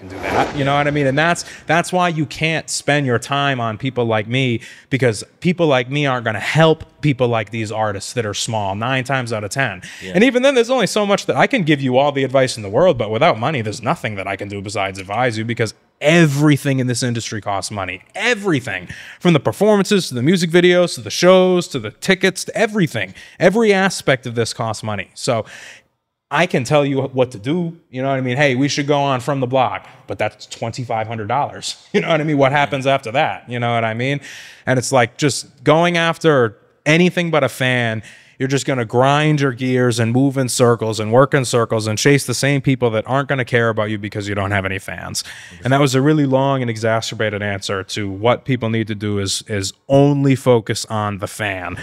fucking do that. You know what I mean? And that's why you can't spend your time on people like me, because people like me aren't going to help people like these artists that are small 9 times out of 10. Yeah. And even then, there's only so much that I can give you all the advice in the world, but without money, there's nothing that I can do besides advise you, because everything in this industry costs money. Everything. From the performances to the music videos to the shows to the tickets to everything. Every aspect of this costs money. So I can tell you what to do. You know what I mean? Hey, we should go on From the Block, but that's $2,500. You know what I mean? What happens after that? You know what I mean? And it's like just going after anything but a fan. You're just going to grind your gears and move in circles and work in circles and chase the same people that aren't going to care about you because you don't have any fans. And that was a really long and exacerbated answer to what people need to do is only focus on the fan.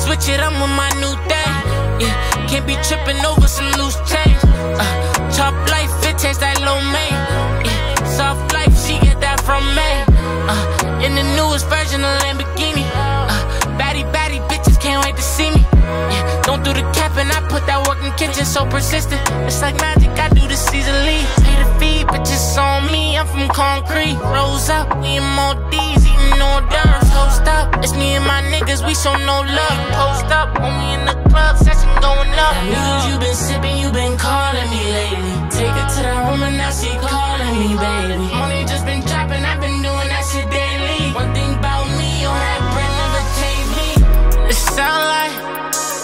Switch it, I'm on my new thing. Yeah, can't be tripping over some loose change. Chop life, it tastes like lo mein. Yeah, soft life, she get that from me. In the newest version of Lamborghini. Baddie bitches can't wait to see me. Yeah, don't do the cap and I put that work in kitchen so persistent. It's like magic, I do the seasonally. Pay the fee, bitches on me. I'm from concrete. Rose up, we in more D's, eating hors d'oeuvres. Toast up, it's me and my niggas, we show no love. Post up, only in the club, session going up. News you been sipping, you been calling me lately. Take her to the room and now she calling me baby. Money just been dropping, I've been doing that shit daily. One thing about me, on that bread never change me. It sound like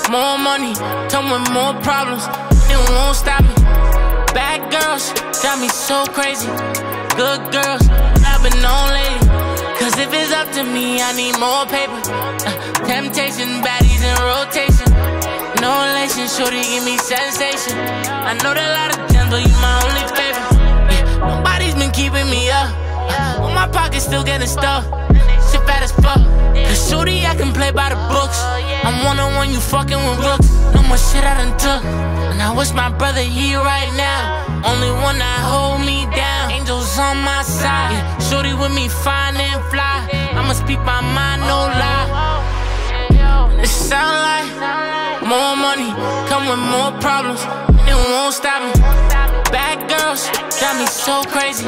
more money, come with more problems. It won't stop me. Bad girls got me so crazy. Good girls, I've been on lately. Cause if it's up to me, I need more paper. Temptation, baddies in rotation. No relation, shorty give me sensation. I know that a lot of gems, but you my only favorite. Yeah, nobody's been keeping me up. But my pocket's still getting stuffed. Shit fat as fuck. Cause shorty, I can play by the books. I'm one-on-one, you fucking with rooks. No more shit I done took. And I wish my brother here right now. Only one that hold me down. Angels on my side. Yeah, shorty with me fine and fly. I'ma speak my mind, no lie. It sound like more money, come with more problems. It won't stop me. Bad girls got me so crazy.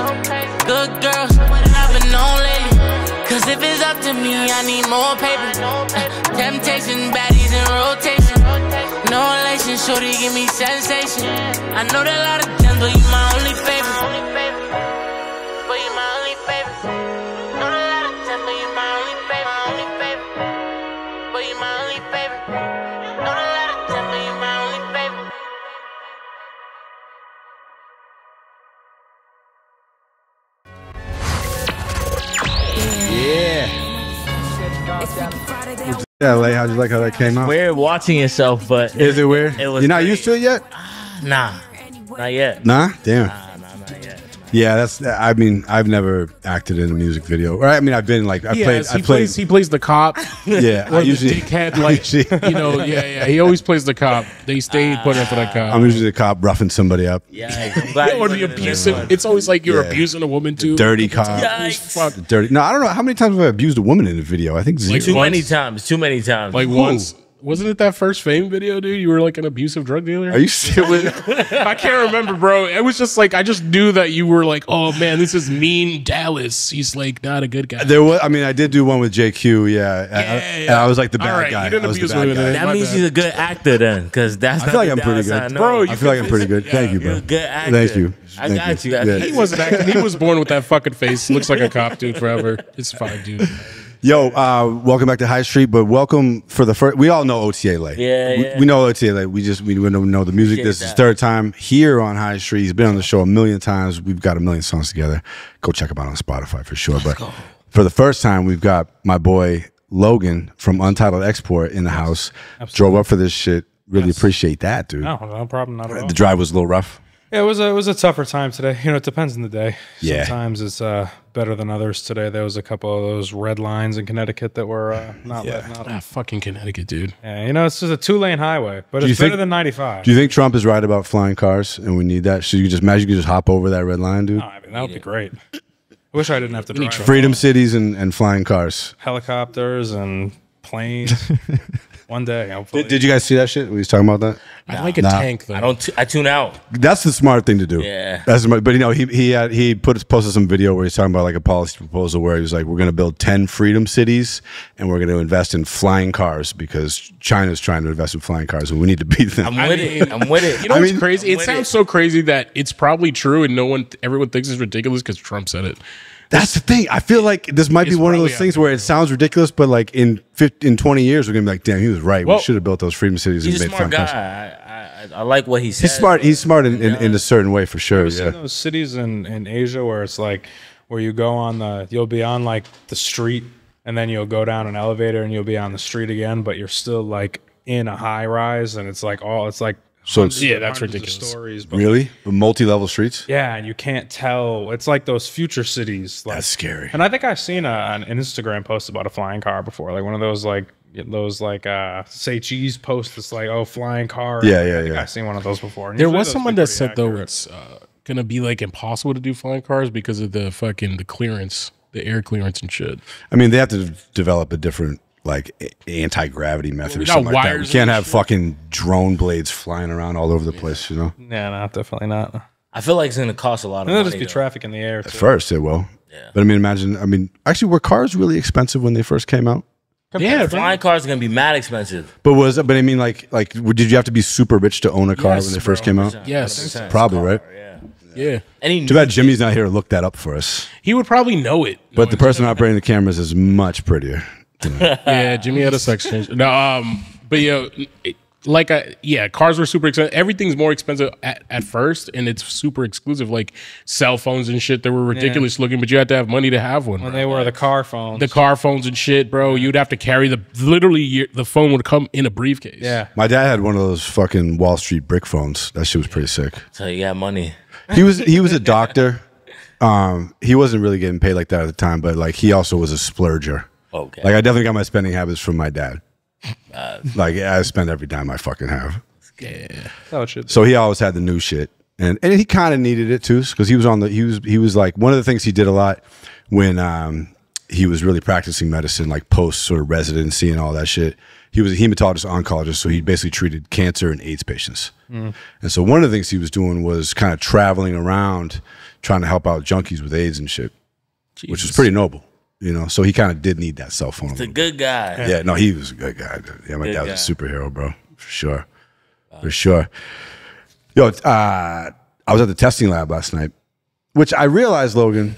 Good girls, I've been on lately. Cause if it's up to me, I need more paper. Temptation, baddies in rotation. No relation, shorty give me sensation. I know that a lot of gems, but you my only favorite. But you my only favorite. Know that a lot of gems, but you my only favorite. But you my only favorite. Know that a lot of gems, but you my only favorite. Yeah, Lay, how'd you like how that came out? Weird watching yourself, but is it weird? It was You're not great. used to it yet? Nah, not yet. Nah, damn. Nah, not yet. Yeah, that's. I mean, I've never acted in a music video. Or I mean, I've been like, He plays the cop. Yeah, or I usually the dickhead, like you know. Yeah. He always plays the cop. They stay put in for that cop. I'm usually the cop roughing somebody up. Yeah, I'm glad or the abusive. It's always like you're abusing a woman too. Dirty cop. Yikes. Dirty. No, I don't know how many times have I abused a woman in a video. I think zero. Like Too many times. Too many times. Like once. Wasn't it that first Fame video, dude? You were like an abusive drug dealer? Are you serious? I can't remember, bro. It was just like, I just knew that you were like, oh man, this is mean Dallas. He's like not a good guy. There was, I mean, I did do one with JQ, and I was like the bad guy. You didn't abuse women. That means he's a good actor then, because that's. I feel like I'm pretty good, bro. I feel like I'm pretty good. Thank you, bro. You're a good actor. Thank you. I got you. Yeah. He wasn't acting. He was born with that fucking face. Looks like a cop, dude. Forever. It's fine, dude. Yo, welcome back to High Street, but welcome for the first. We all know OTA Lay. Yeah. We know OTA Lay. We don't know the music. This is his third time here on High Street. He's been on the show a million times. We've got a million songs together. Go check him out on Spotify for sure. But for the first time, we've got my boy Logan from Untitled Export in the house. Absolutely. Drove up for this shit. Really appreciate that, dude. No problem. Not at all. The drive was a little rough. Yeah, it was a tougher time today. You know, it depends on the day. Yeah. Sometimes it's better than others. Today there was a couple of those red lines in Connecticut that were not letting up. Ah, fucking Connecticut, dude. Yeah, you know, it's just a 2-lane highway, but Do you it's better think- than 95. Do you think Trump is right about flying cars and we need that? So you just imagine you could just hop over that red line, dude? Oh, I mean, that would be great. I wish I didn't have to drive. Freedom cities and flying cars. Helicopters and planes. One day, hopefully. Did you guys see that shit? Were you talking about that? I like a Nah. tank though. I tune out. That's the smart thing to do. Yeah. That's smart. But you know, he posted some video where he's talking about like a policy proposal where he was like, we're going to build 10 freedom cities and we're going to invest in flying cars because China's trying to invest in flying cars and we need to beat them. I'm with it. I'm with it. You know I what's mean- crazy? It with sounds it. so crazy that it's probably true and everyone thinks it's ridiculous because Trump said it. That's the thing. I feel like this might be It's one of probably those things where it sounds ridiculous, but like in 20 years, we're going to be like, damn, he was right. Well, we should have built those freedom cities He's and a made smart fun cars. guy. I like what he said. He's smart in a certain way for sure. Seen Yeah. those cities in Asia where it's like where you go on you'll be on like the street and then you'll go down an elevator and you'll be on the street again, but you're still like in a high rise and it's like So it's Yeah, that's hundreds of ridiculous. stories, but really multi-level streets. yeah, and you can't tell. It's like those future cities. Like, That's scary. And I think I've seen an Instagram post about a flying car before, like one of those say cheese posts. It's like, oh, flying car. Yeah, I yeah, think yeah. I've seen one of those before. And There usually was those someone be that pretty said though accurate. it's gonna be like impossible to do flying cars because of the clearance, the air clearance and shit. I mean, they have to develop a different like anti-gravity method or without something like that. We wires can't and have shit. fucking drone blades flying around all over the place, you know? Yeah, no, definitely not. And I feel like it's going to cost a lot of there'll money. just be though. traffic in the air. Too. First, it will. Yeah. But I mean, imagine, actually, were cars really expensive when they first came out? Yeah, Flying cars are going to be mad expensive. But I mean, did you have to be super rich to own a car Yes, when they first bro. came out? Yes. Probably, right? Yeah. yeah. Any Too bad Jimmy's not here to look that up for us. He would probably know it. But the person operating the cameras is much prettier. Yeah, Jimmy had a sex change. No, but cars were super expensive. Everything's more expensive at first, and it's super exclusive. Like cell phones and shit that were ridiculous looking, but you had to have money to have one. When bro. they were the car phones. The car phones and shit, bro. You'd have to carry the phone would come in a briefcase. Yeah. My dad had one of those fucking Wall Street brick phones. That shit was pretty sick. So you got money. He was a doctor. He wasn't really getting paid like that at the time, but like he also was a splurger. Okay. Like I definitely got my spending habits from my dad. Like I spend every dime I fucking have. Yeah. That's how it should be. So he always had the new shit, and he kind of needed it too, because he was like one of the things he did a lot when he was really practicing medicine, like post sort of residency and all that shit. He was a hematologist oncologist, so he basically treated cancer and AIDS patients. And so one of the things he was doing was kind of traveling around trying to help out junkies with AIDS and shit, which was pretty noble. You know, so he kind of did need that cell phone. He's a good guy. Yeah, no, he was a good guy. Dude. Yeah, my dad was a superhero, bro, for sure, for sure. Yo, I was at the testing lab last night, which I realized, Logan,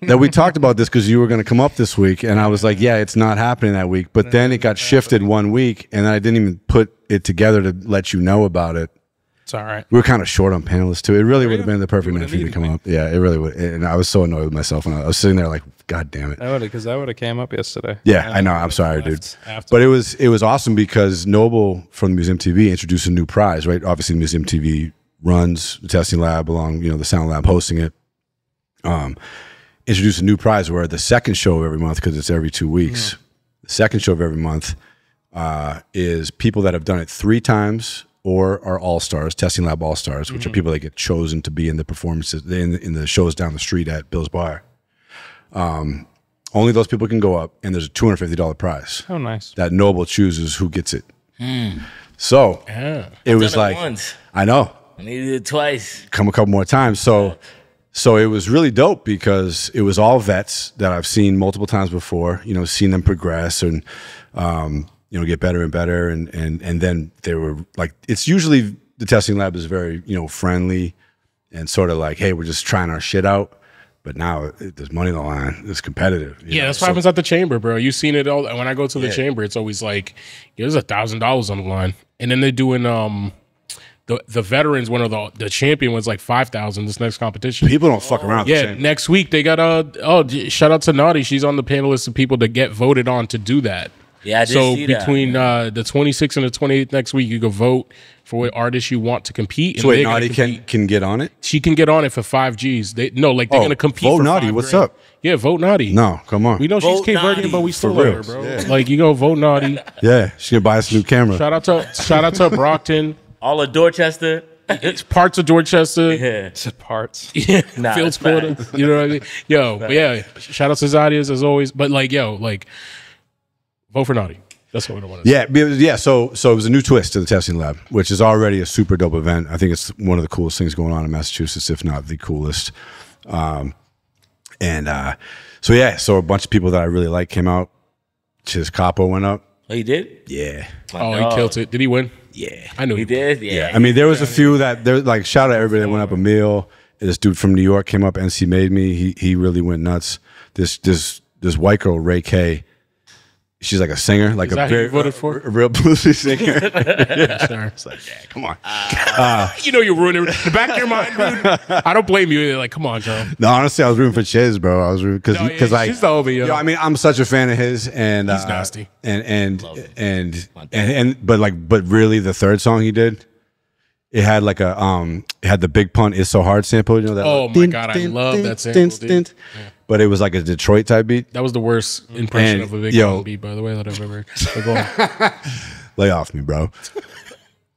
that we talked about this because you were going to come up this week, and I was like, yeah, it's not happening that week. But then it got shifted 1 week, and I didn't even put it together to let you know about it. It's all right. We were kind of short on panelists too. It really would have been the perfect night for you to come up. Yeah, it really would. And I was so annoyed with myself when I was sitting there like, God damn it. Because that would have came up yesterday. Yeah, I know. I'm sorry, dude. After. But it was awesome because Noble from Museum TV introduced a new prize, right? Obviously, Museum TV runs the testing lab along, the sound lab hosting it. Introduced a new prize where the second show of every month, because it's every 2 weeks, the second show of every month is people that have done it 3 times or are all-stars, testing lab all-stars, which are people that get chosen to be in the performances, in the shows down the street at Bill's Bar. Only those people can go up, and there's a $250 prize. Oh, nice. That Noble chooses who gets it. So it was Done it like, once. I know, I needed it twice. come a couple more times. So it was really dope because it was all vets that I've seen multiple times before, seen them progress and, get better and better. And then they were like, it's usually the testing lab is very, friendly and sort of like, hey, we're just trying our shit out. But now there's money on the line. It's competitive. Yeah, that's what happens at the chamber, bro. You've seen it all. When I go to the chamber, it's always like, there's $1,000 on the line. And then they're doing the veterans, one of the champion was like 5,000 this next competition. People don't fuck around. Yeah, next week they got shout out to Naughty. She's on the panelists of people that get voted on to do that. Yeah, I did So see that. between the 26th and the 28th next week, you can vote for what artist you want to compete. So wait, they're gonna Naughty compete. can get on it? She can get on it for 5 Gs. They're going to compete. Vote for Naughty. 5 What's grand. up? Yeah, vote Naughty. No, come on. We know Vote she's Cape Verdean, Naughty. but we still For love her, reals. bro. Yeah. Like, you go vote Naughty. Yeah, she's gonna buy us a new camera. Shout out to Brockton. All of Dorchester. It's parts of Dorchester. Yeah. Said parts. Yeah, Nah, Fields, it's Florida. facts. You know what I mean? Yo, but yeah, shout out to Zadias as always. But like, yo, like, vote for Naughty. That's what I want to say. Yeah. So it was a new twist to the testing lab, which is already a super dope event. I think it's one of the coolest things going on in Massachusetts, if not the coolest. So a bunch of people that I really like came out. Chiz Capo went up. Oh, he did? Yeah. Oh, he killed it. Did he win? Yeah. I knew He did? Yeah. I mean, there was a few that there like shout out everybody that went up. Emil, this dude from New York came up. NC Made Me. He really went nuts. This white girl, Ray K. She's like a singer, like Is that who you voted for? a real bluesy singer. Yeah, sure. It's like, yeah, come on. You know you're ruining it. The back of your mind, dude. I don't blame you. You're like, come on, Joe. No, honestly, I was rooting for Chiz, bro. I was rooting No, yeah, because like she's the homie, yo. I mean, I'm such a fan of his, and He's nasty. But really, the third song he did, it had like it had the Big Pun "It's So Hard" sample. You know that? Oh my God, I love that sample, dude. But it was like a Detroit type beat. That was the worst impression And, of a big yo- beat, by the way, that I've ever heard. So go on. Lay off me, bro.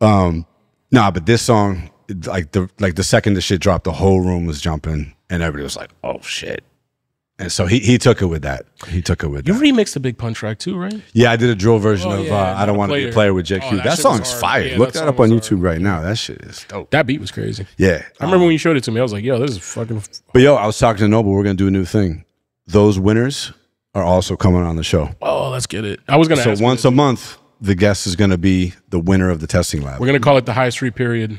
Nah, but this song, like the second the shit dropped, the whole room was jumping, and everybody was like, "Oh shit!" And so he took it with that. He took it with You that. remixed the Big Pun track too, right? Yeah, I did a drill version Oh, of yeah, I Don't Want to Be a Player with JQ. Oh, that that shit song's was hard. fire. Yeah, Look that that up song on was YouTube right now. That shit is dope. That beat was crazy. Yeah. I remember when you showed it to me, I was like, yo, this is fucking. But yo, I was talking to Noble. We're gonna do a new thing. Those winners are also coming on the show. Oh, let's get it. I was going to So ask. once a month, the guest is gonna be the winner of the testing lab. We're going to call it the High Street period.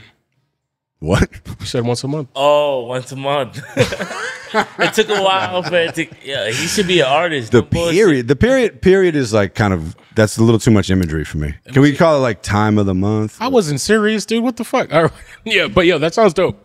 What? You said once a month. Oh, once a month. It took a while for it to. Yeah, he should be an artist. The No bullshit. period. The period is like kind of that's a little too much imagery for me. Can we call it like time of the month? I wasn't serious, dude. What the fuck? All right. Yeah, but yo, that sounds dope.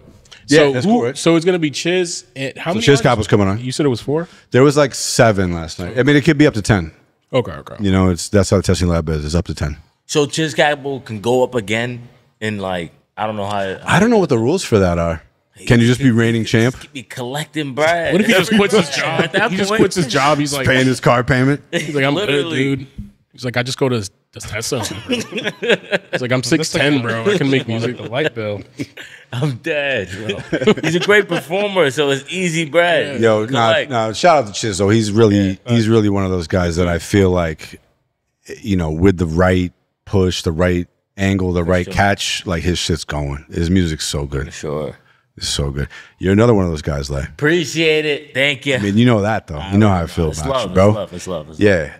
Yeah, So, that's cool, right? so it's going to be Chiz. And how many? Chiz artists? Capo's coming on. You said it was 4? There was like 7 last night. I mean, it could be up to 10. Okay. You know, that's how the testing lab is. It's up to 10. So Chiz Capital can go up again in like I don't know how. I don't know what the rules for that are. Can you just be reigning champ? He be collecting bread. What if he just quits his job? At that He just point- quits his job. He's like, Paying his car payment? he's like, I'm good, Literally. dude. He's like, I just go to the test center. Bro. He's like, I'm 6'10", bro. I can make music. The light bill. I'm dead. Bro. He's a great performer, so it's easy bread. Yo, Collect. no, shout out to Chiz. though. He's really one of those guys that I feel like, you know, with the right push, the right angle, the right catch, like his shit's going. His music's so good. Sure. It's so good. You're another one of those guys, like. Appreciate it. Thank you. I mean, you know that though. You know how I feel It's about love, you, bro. It's love. It's love. It's love. Yeah.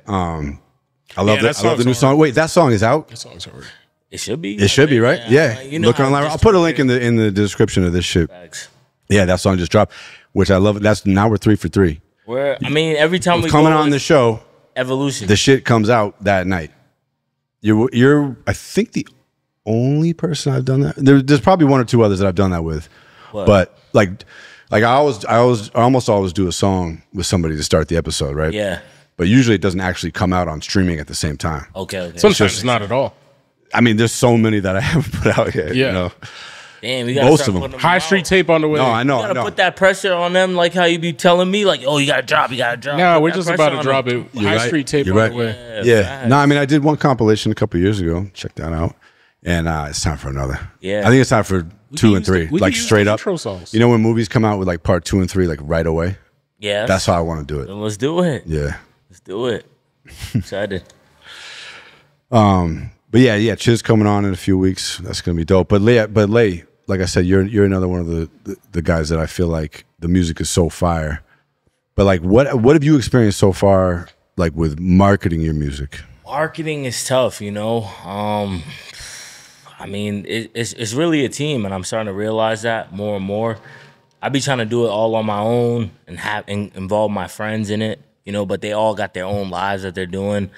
I love that I love the song's new song. hard. Wait, that song is out. That song's over. It should be. It should be, right? Yeah. You know Look how online. just I'll put a link in the description of this shit. Facts. Yeah, that song just dropped, which I love. That's now we're 3 for 3. I mean, every time we Coming go, on the show, evolution. the shit comes out that night. You're I think the only person I've done that. There's probably 1 or 2 others that I've done that with, but like I almost always do a song with somebody to start the episode, right? Yeah. But usually it doesn't actually come out on streaming at the same time. Okay. Sometimes it's not at all. I mean, there's so many that I haven't put out yet. Yeah. You know? Damn, we gotta Most start of them. putting them High out. Street tape on the way. No, I know. You gotta I know. put that pressure on them, like how you be telling me, like, oh, you gotta drop, you gotta drop. No, Put we're that just pressure about to on drop them. it. High Street tape You're on right. the way. Yeah. facts. No, I mean, I did one compilation a couple years ago. Check that out. And it's time for another. Yeah. I think it's time for 2 and 3. we Like can use straight the up. intro songs. You know when movies come out with like part 2 and 3 like right away? Yeah. That's how I want to do it. Then let's do it. Yeah. Let's do it. Excited. But yeah, Chiz coming on in a few weeks. That's gonna be dope. But Lay, like I said, you're another one of the guys that I feel like the music is so fire. But like, what have you experienced so far, like with marketing your music? Marketing is tough, you know. I mean, it's really a team, and I'm starting to realize that more and more. I be trying to do it all on my own and involve my friends in it, you know. But they all got their own lives that they're doing,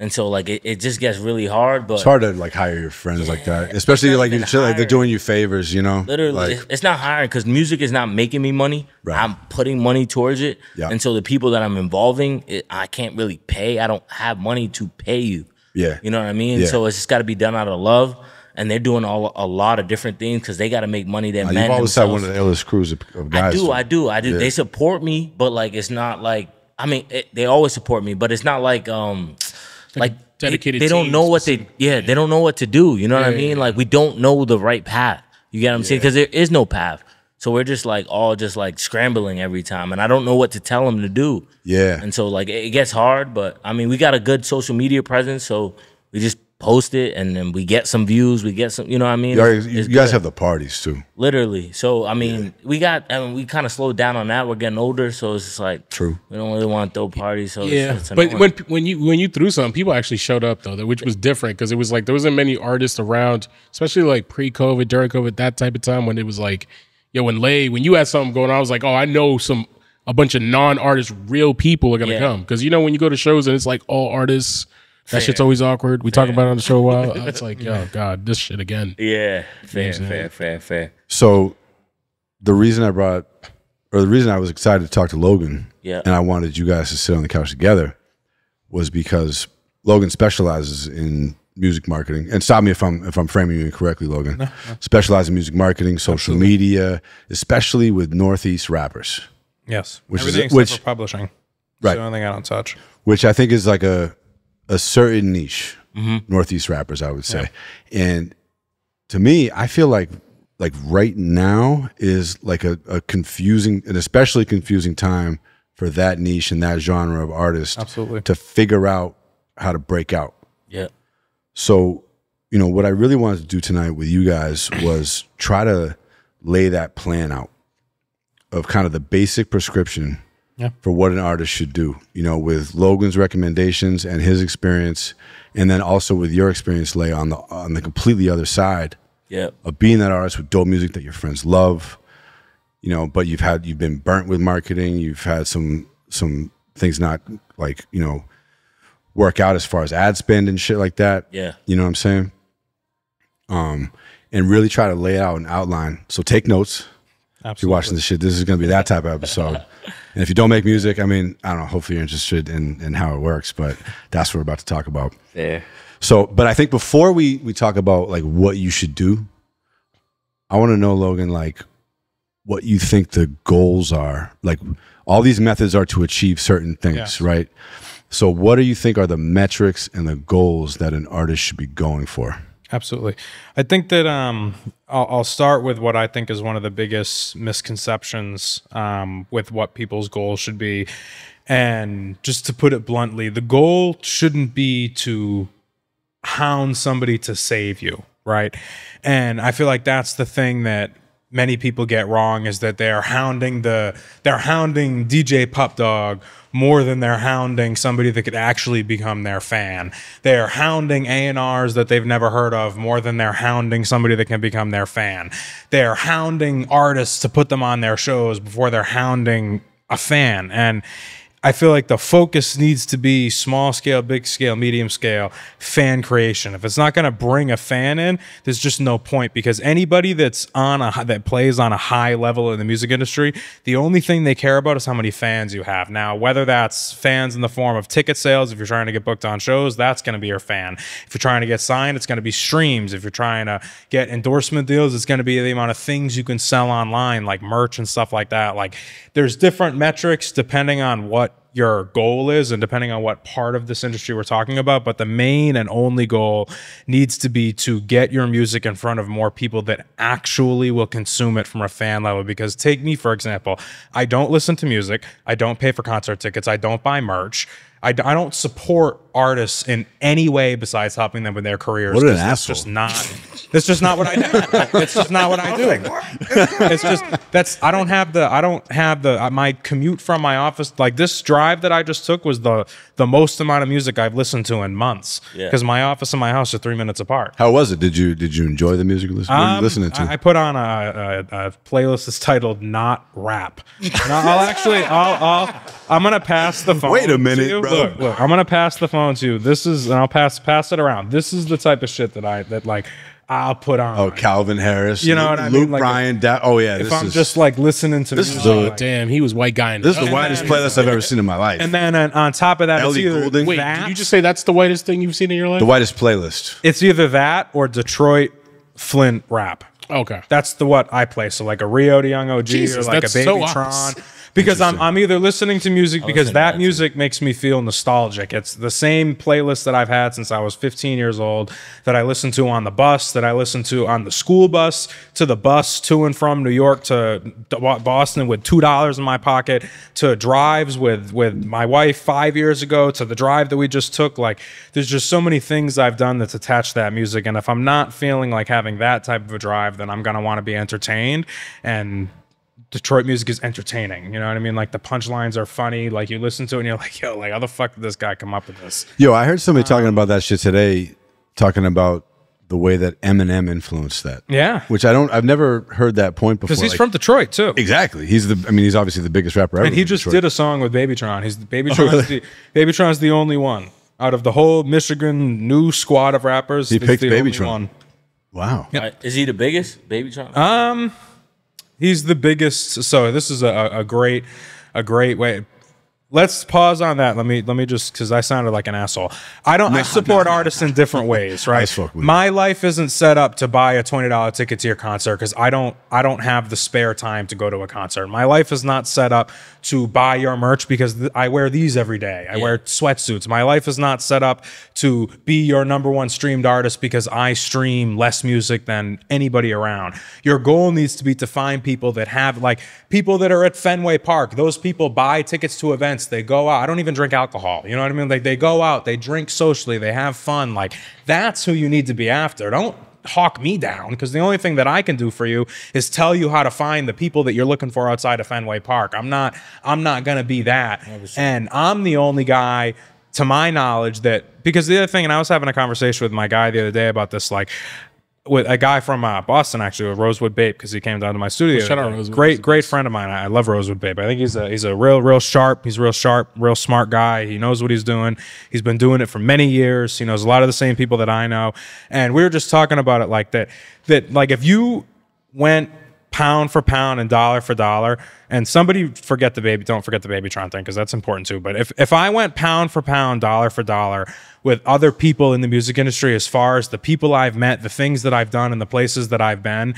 And so like it just gets really hard. But it's hard to like hire your friends like that, especially like they're doing you favors, you know. Literally, like, it's not hiring because music is not making me money. Right. I'm putting money towards it, Yeah. and so the people that I'm involving, I can't really pay. I don't have money to pay you. Yeah, You know what I mean? Yeah. So it's just got to be done out of love. And they're doing a lot of different things because they got to make money. That you've always had one of the illest crews of guys. I do. Yeah. They support me, but like it's not like they always support me, but it's not like like dedicated. They don't know what they don't know what to do. You know what I mean? Like we don't know the right path. You get what I'm saying? Because there is no path. So we're just like all just like scrambling every time, and I don't know what to tell them to do. Yeah. And so like it gets hard, but I mean we got a good social media presence, so we just post it and then we get some views, we get some, you know what I mean? You guys have the parties too. Literally. So I mean, we kind of slowed down on that. We're getting older, so it's just like True. We don't really want to throw parties. So it's but when you threw something, people actually showed up though, which was different because it was like there wasn't many artists around, especially like pre-COVID, during COVID, that type of time when it was like, when you had something going on, I was like, oh, I know a bunch of non-artists, real people are gonna come because when you go to shows and it's like all artists. That shit's always awkward. We talk about it on the show a while. It's like, oh God, this shit again. Yeah, fair. So the reason I was excited to talk to Logan, and I wanted you guys to sit on the couch together, was because Logan specializes in music marketing. And stop me if I'm framing you incorrectly, Logan. No. Specializes in music marketing, social media, especially with Northeast rappers. Yes, Which for publishing. Right. So the only thing I don't touch. Which I think is like a certain niche, Northeast rappers, I would say. Yeah. And to me, I feel like right now is like a confusing, and especially confusing time for that niche and that genre of artist. Absolutely. To figure out how to break out. Yeah. So, what I really wanted to do tonight with you guys was try to lay that plan out of kind of the basic prescription for what an artist should do, with Logan's recommendations and his experience, and then also with your experience, lay on the completely other side of being that artist with dope music that your friends love, but you've been burnt with marketing, you've had some things not like, work out as far as ad spend and shit like that. Yeah. You know what I'm saying? And really try to lay out an outline. So take notes. Absolutely. If you're watching this shit, this is going to be that type of episode. And if you don't make music, I mean, I don't know, hopefully you're interested in how it works, but that's what we're about to talk about. Yeah. So, but I think before we talk about like what you should do, I want to know, Logan, like what you think the goals are. Like all these methods are to achieve certain things, right? So what do you think are the metrics and the goals that an artist should be going for? Absolutely. I think that I'll start with what I think is one of the biggest misconceptions with what people's goals should be. And just to put it bluntly, the goal shouldn't be to hound somebody to save you, right? And I feel like that's the thing that many people get wrong, is that they're hounding DJ Pup Dog more than they're hounding somebody that could actually become their fan. They're hounding A&Rs that they've never heard of more than they're hounding somebody that can become their fan. They're hounding artists to put them on their shows before they're hounding a fan. And I feel like the focus needs to be small scale, big scale, medium scale, fan creation. If it's not going to bring a fan in, there's just no point, because anybody that plays on a high level in the music industry, the only thing they care about is how many fans you have. Now, whether that's fans in the form of ticket sales, if you're trying to get booked on shows, that's going to be your fan. If you're trying to get signed, it's going to be streams. If you're trying to get endorsement deals, it's going to be the amount of things you can sell online, like merch and stuff like that. Like, there's different metrics depending on what your goal is and depending on what part of this industry we're talking about, but the main and only goal needs to be to get your music in front of more people that actually will consume it from a fan level. Because take me, for example, I don't listen to music, I don't pay for concert tickets, I don't buy merch, I don't support artists in any way besides helping them with their careers. What an asshole. It's just not That's just not what I do. It's just not what I do. It's just I don't have the my commute from my office. Like this drive that I just took was the most amount of music I've listened to in months. Because my office and my house are 3 minutes apart. How was it? Did you enjoy the music? What were you listening to? I put on a playlist that's titled "Not Rap." And I'm gonna pass the phone. Wait a minute, to you. bro. Look, I'm gonna pass the phone to you. This is, and I'll pass it around. This is the type of shit that I'll put on. Oh, Calvin Harris. You know what I mean? Luke Like, Bryan. Oh yeah. If I'm just like listening to this music, is the like, Damn, he was white guy. this is the widest playlist I've ever seen in my life. and then on top of that, it's Ellie either Goulding. Wait, that, did you just say that's the whitest thing you've seen in your life? The widest playlist. it's either that or Detroit Flint rap. Okay. That's what I play. So like a Rio de Young OG Jesus, or like a that's Baby so Tron. opposite. Because I'm either listening to music because listen to that that music makes me feel nostalgic. It's the same playlist that I've had since I was 15 years old, that I listen to on the bus, that I listen to on the school bus, to the bus to and from New York to Boston with $2 in my pocket, to drives with my wife 5 years ago, to the drive that we just took. Like there's just so many things I've done that's attached to that music. And if I'm not feeling like having that type of a drive, then I'm going to want to be entertained. And Detroit music is entertaining. You know what I mean? Like the punchlines are funny. Like you listen to it and you're like, yo, like how the fuck did this guy come up with this? Yo, I heard somebody talking about that shit today, talking about the way that Eminem influenced that. Yeah. Which I've never heard that point before. Because he's Like, from Detroit too. exactly. He's obviously the biggest rapper ever. And he from just Detroit. did a song with Babytron. He's Babytron's the only one out of the whole Michigan new squad of rappers. He he's picked the only Babytron. one. Wow. Is he the biggest? Baby Tron? He's the biggest. So this is a great way. Let's pause on that. Let me just, because I sounded like an asshole. I support artists in different ways, right? fuck with My life isn't set up to buy a $20 ticket to your concert because I don't have the spare time to go to a concert. My life is not set up to buy your merch because I wear these every day. I wear sweatsuits. My life is not set up to be your #1 streamed artist because I stream less music than anybody around. Your goal needs to be to find people that have, like, people that are at Fenway Park. Those people buy tickets to events. They go out. I don't even drink alcohol. You know what I mean? Like they go out, they drink socially, they have fun. Like that's who you need to be after. Don't hawk me down, because the only thing that I can do for you is tell you how to find the people that you're looking for outside of Fenway Park. I'm not gonna be that. And I'm the only guy, to my knowledge, that, because the other thing, and I was having a conversation with my guy the other day about this, like, with a guy from Boston, actually, with Rosewood Babe, because he came down to my studio. Shout out Rosewood. Great friend of mine. I love Rosewood Babe. I think he's a real sharp. He's real sharp, real smart guy. He knows what he's doing. He's been doing it for many years. He knows a lot of the same people that I know. And we were just talking about it like that like if you went pound for pound and dollar for dollar, and somebody don't forget the Babytron thing, because that's important too. But if I went pound for pound, dollar for dollar with other people in the music industry, as far as the people I've met, the things that I've done, and the places that I've been,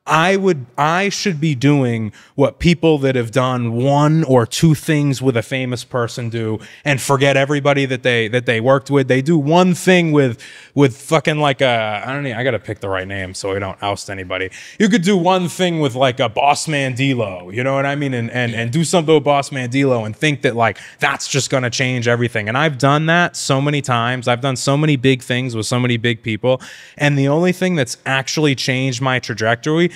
I should be doing what people that have done 1 or 2 things with a famous person do, and forget everybody that they worked with. They do one thing with fucking like I gotta pick the right name so we don't oust anybody. You could do one thing with like a Boss Man D-Lo, you know what I mean? And do something with Boss Man D-Lo and think that like that's just gonna change everything. And I've done that so many times. I've done so many big things with so many big people. And the only thing that's actually changed my trajectory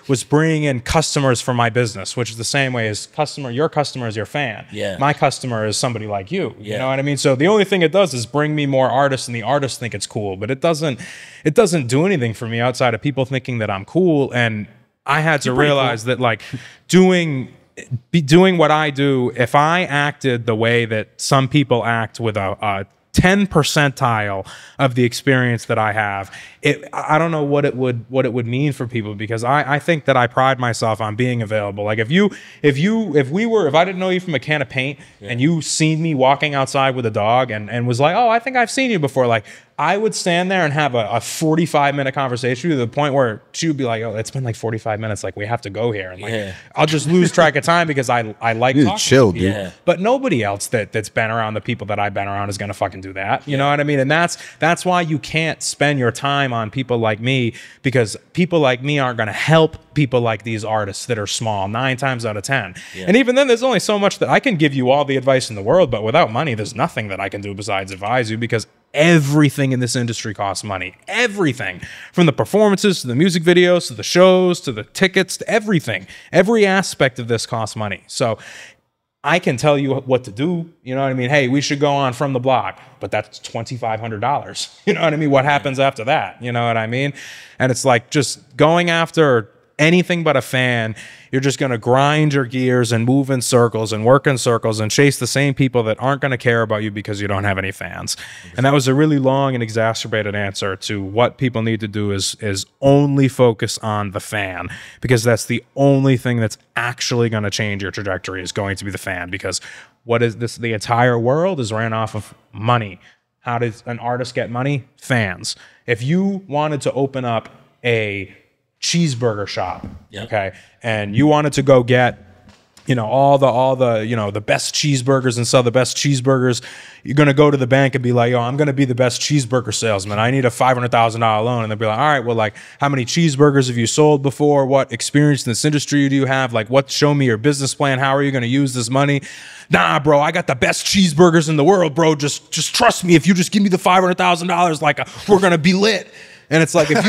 was bringing in customers for my business, which is the same way as your customer is your fan. Yeah. My customer is somebody like you. Yeah. You know what I mean? So the only thing it does is bring me more artists, and the artists think it's cool, but it doesn't do anything for me outside of people thinking that I'm cool. And I had to realize that like doing what I do, if I acted the way that some people act with a 10 percentile of the experience that I have, I don't know what it would mean for people, because I think that I pride myself on being available. Like if I didn't know you from a can of paint, and you seen me walking outside with a dog and was like, oh, I think I've seen you before, like I would stand there and have a 45-minute conversation to the point where she would be like, oh, it's been like 45 minutes, like we have to go here, and like I'll just lose track of time because I like You need talking. to chill, dude. Yeah. But nobody else that's been around the people that I've been around is gonna fucking do that. You know what I mean? And that's why you can't spend your time on people like me, because people like me aren't gonna help people like these artists that are small 9 times out of 10. And even then, there's only so much that I can give you all the advice in the world, but without money, there's nothing that I can do besides advise you, because Everything in this industry costs money. Everything. From the performances to the music videos to the shows to the tickets to everything. Every aspect of this costs money. So I can tell you what to do. You know what I mean? Hey, we should go on From the Block, but that's $2,500. You know what I mean? What happens after that? You know what I mean? And it's like just going after anything but a fan. You're just going to grind your gears and move in circles and work in circles and chase the same people that aren't going to care about you because you don't have any fans. And that was a really long and exacerbated answer to what people need to do is only focus on the fan, because that's the only thing that's actually going to change your trajectory is going to be the fan. Because what is this? The entire world is ran off of money. How does an artist get money? Fans. If you wanted to open up a cheeseburger shop, okay, and you wanted to go get, you know, all the you know, the best cheeseburgers and sell the best cheeseburgers, you're gonna go to the bank and be like, yo, I'm gonna be the best cheeseburger salesman, I need a $500,000 loan. And they'll be like, all right, well, like, how many cheeseburgers have you sold before? What experience in this industry do you have? Like, what? Show me your business plan. How are you gonna use this money? Nah, bro, I got the best cheeseburgers in the world, bro. Just trust me. If you just give me the $500,000, like, we're gonna be lit. And it's like, if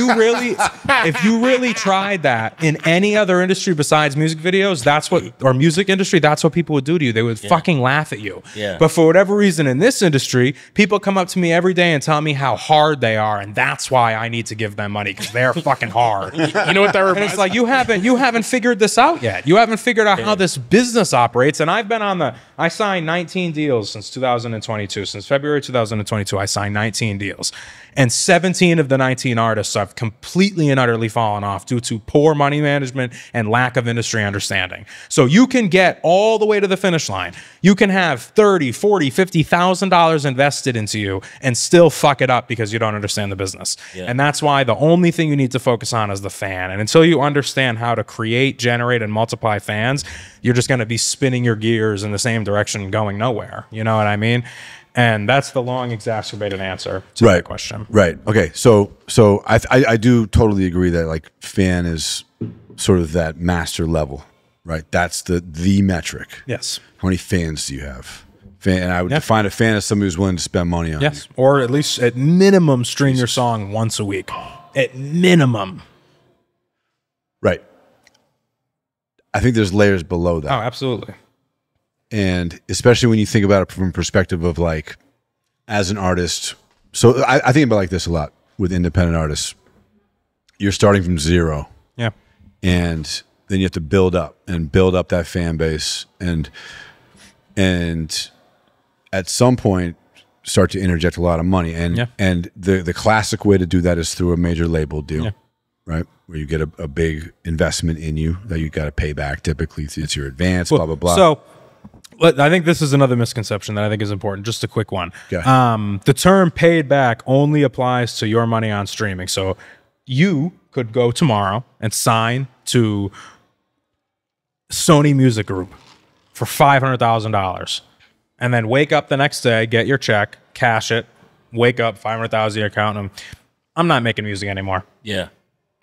you really tried that in any other industry besides music videos, that's what, or music industry, that's what people would do to you. They would fucking laugh at you. Yeah. But for whatever reason in this industry, people come up to me every day and tell me how hard they are, and that's why I need to give them money, because they're fucking hard. You know what that reminds me? And it's like, you haven't figured this out yet. You haven't figured out how this business operates. And I've been I signed 19 deals since 2022. Since February 2022, I signed 19 deals. And 17 of the 19 artists have completely and utterly fallen off due to poor money management and lack of industry understanding. So you can get all the way to the finish line. You can have $30,000, $40,000, $50,000 invested into you and still fuck it up because you don't understand the business. Yeah. And that's why the only thing you need to focus on is the fan. And until you understand how to create, generate, and multiply fans, you're just going to be spinning your gears in the same direction going nowhere. You know what I mean? And that's the long, exacerbated answer to that question. Right. Okay. So I do totally agree that like fan is sort of that master level, right? That's the metric. Yes. How many fans do you have? And I would define a fan as somebody who's willing to spend money on. Yes. Or at least at minimum stream your song once a week. At minimum. Right. I think there's layers below that. Oh, absolutely. And especially when you think about it from a perspective of like, as an artist, so I think about like this a lot with independent artists. You're starting from zero. Yeah. And then you have to build up that fan base and at some point start to interject a lot of money. And and the classic way to do that is through a major label deal. Right? Where you get a big investment in you that you got to pay back. Typically it's your advance, blah, blah, blah. So I think this is another misconception that I think is important. Just a quick one. Okay. The term paid back only applies to your money on streaming. So you could go tomorrow and sign to Sony Music Group for $500,000 and then wake up the next day, get your check, cash it, wake up, $500,000 in your account, and I'm not making music anymore. Yeah.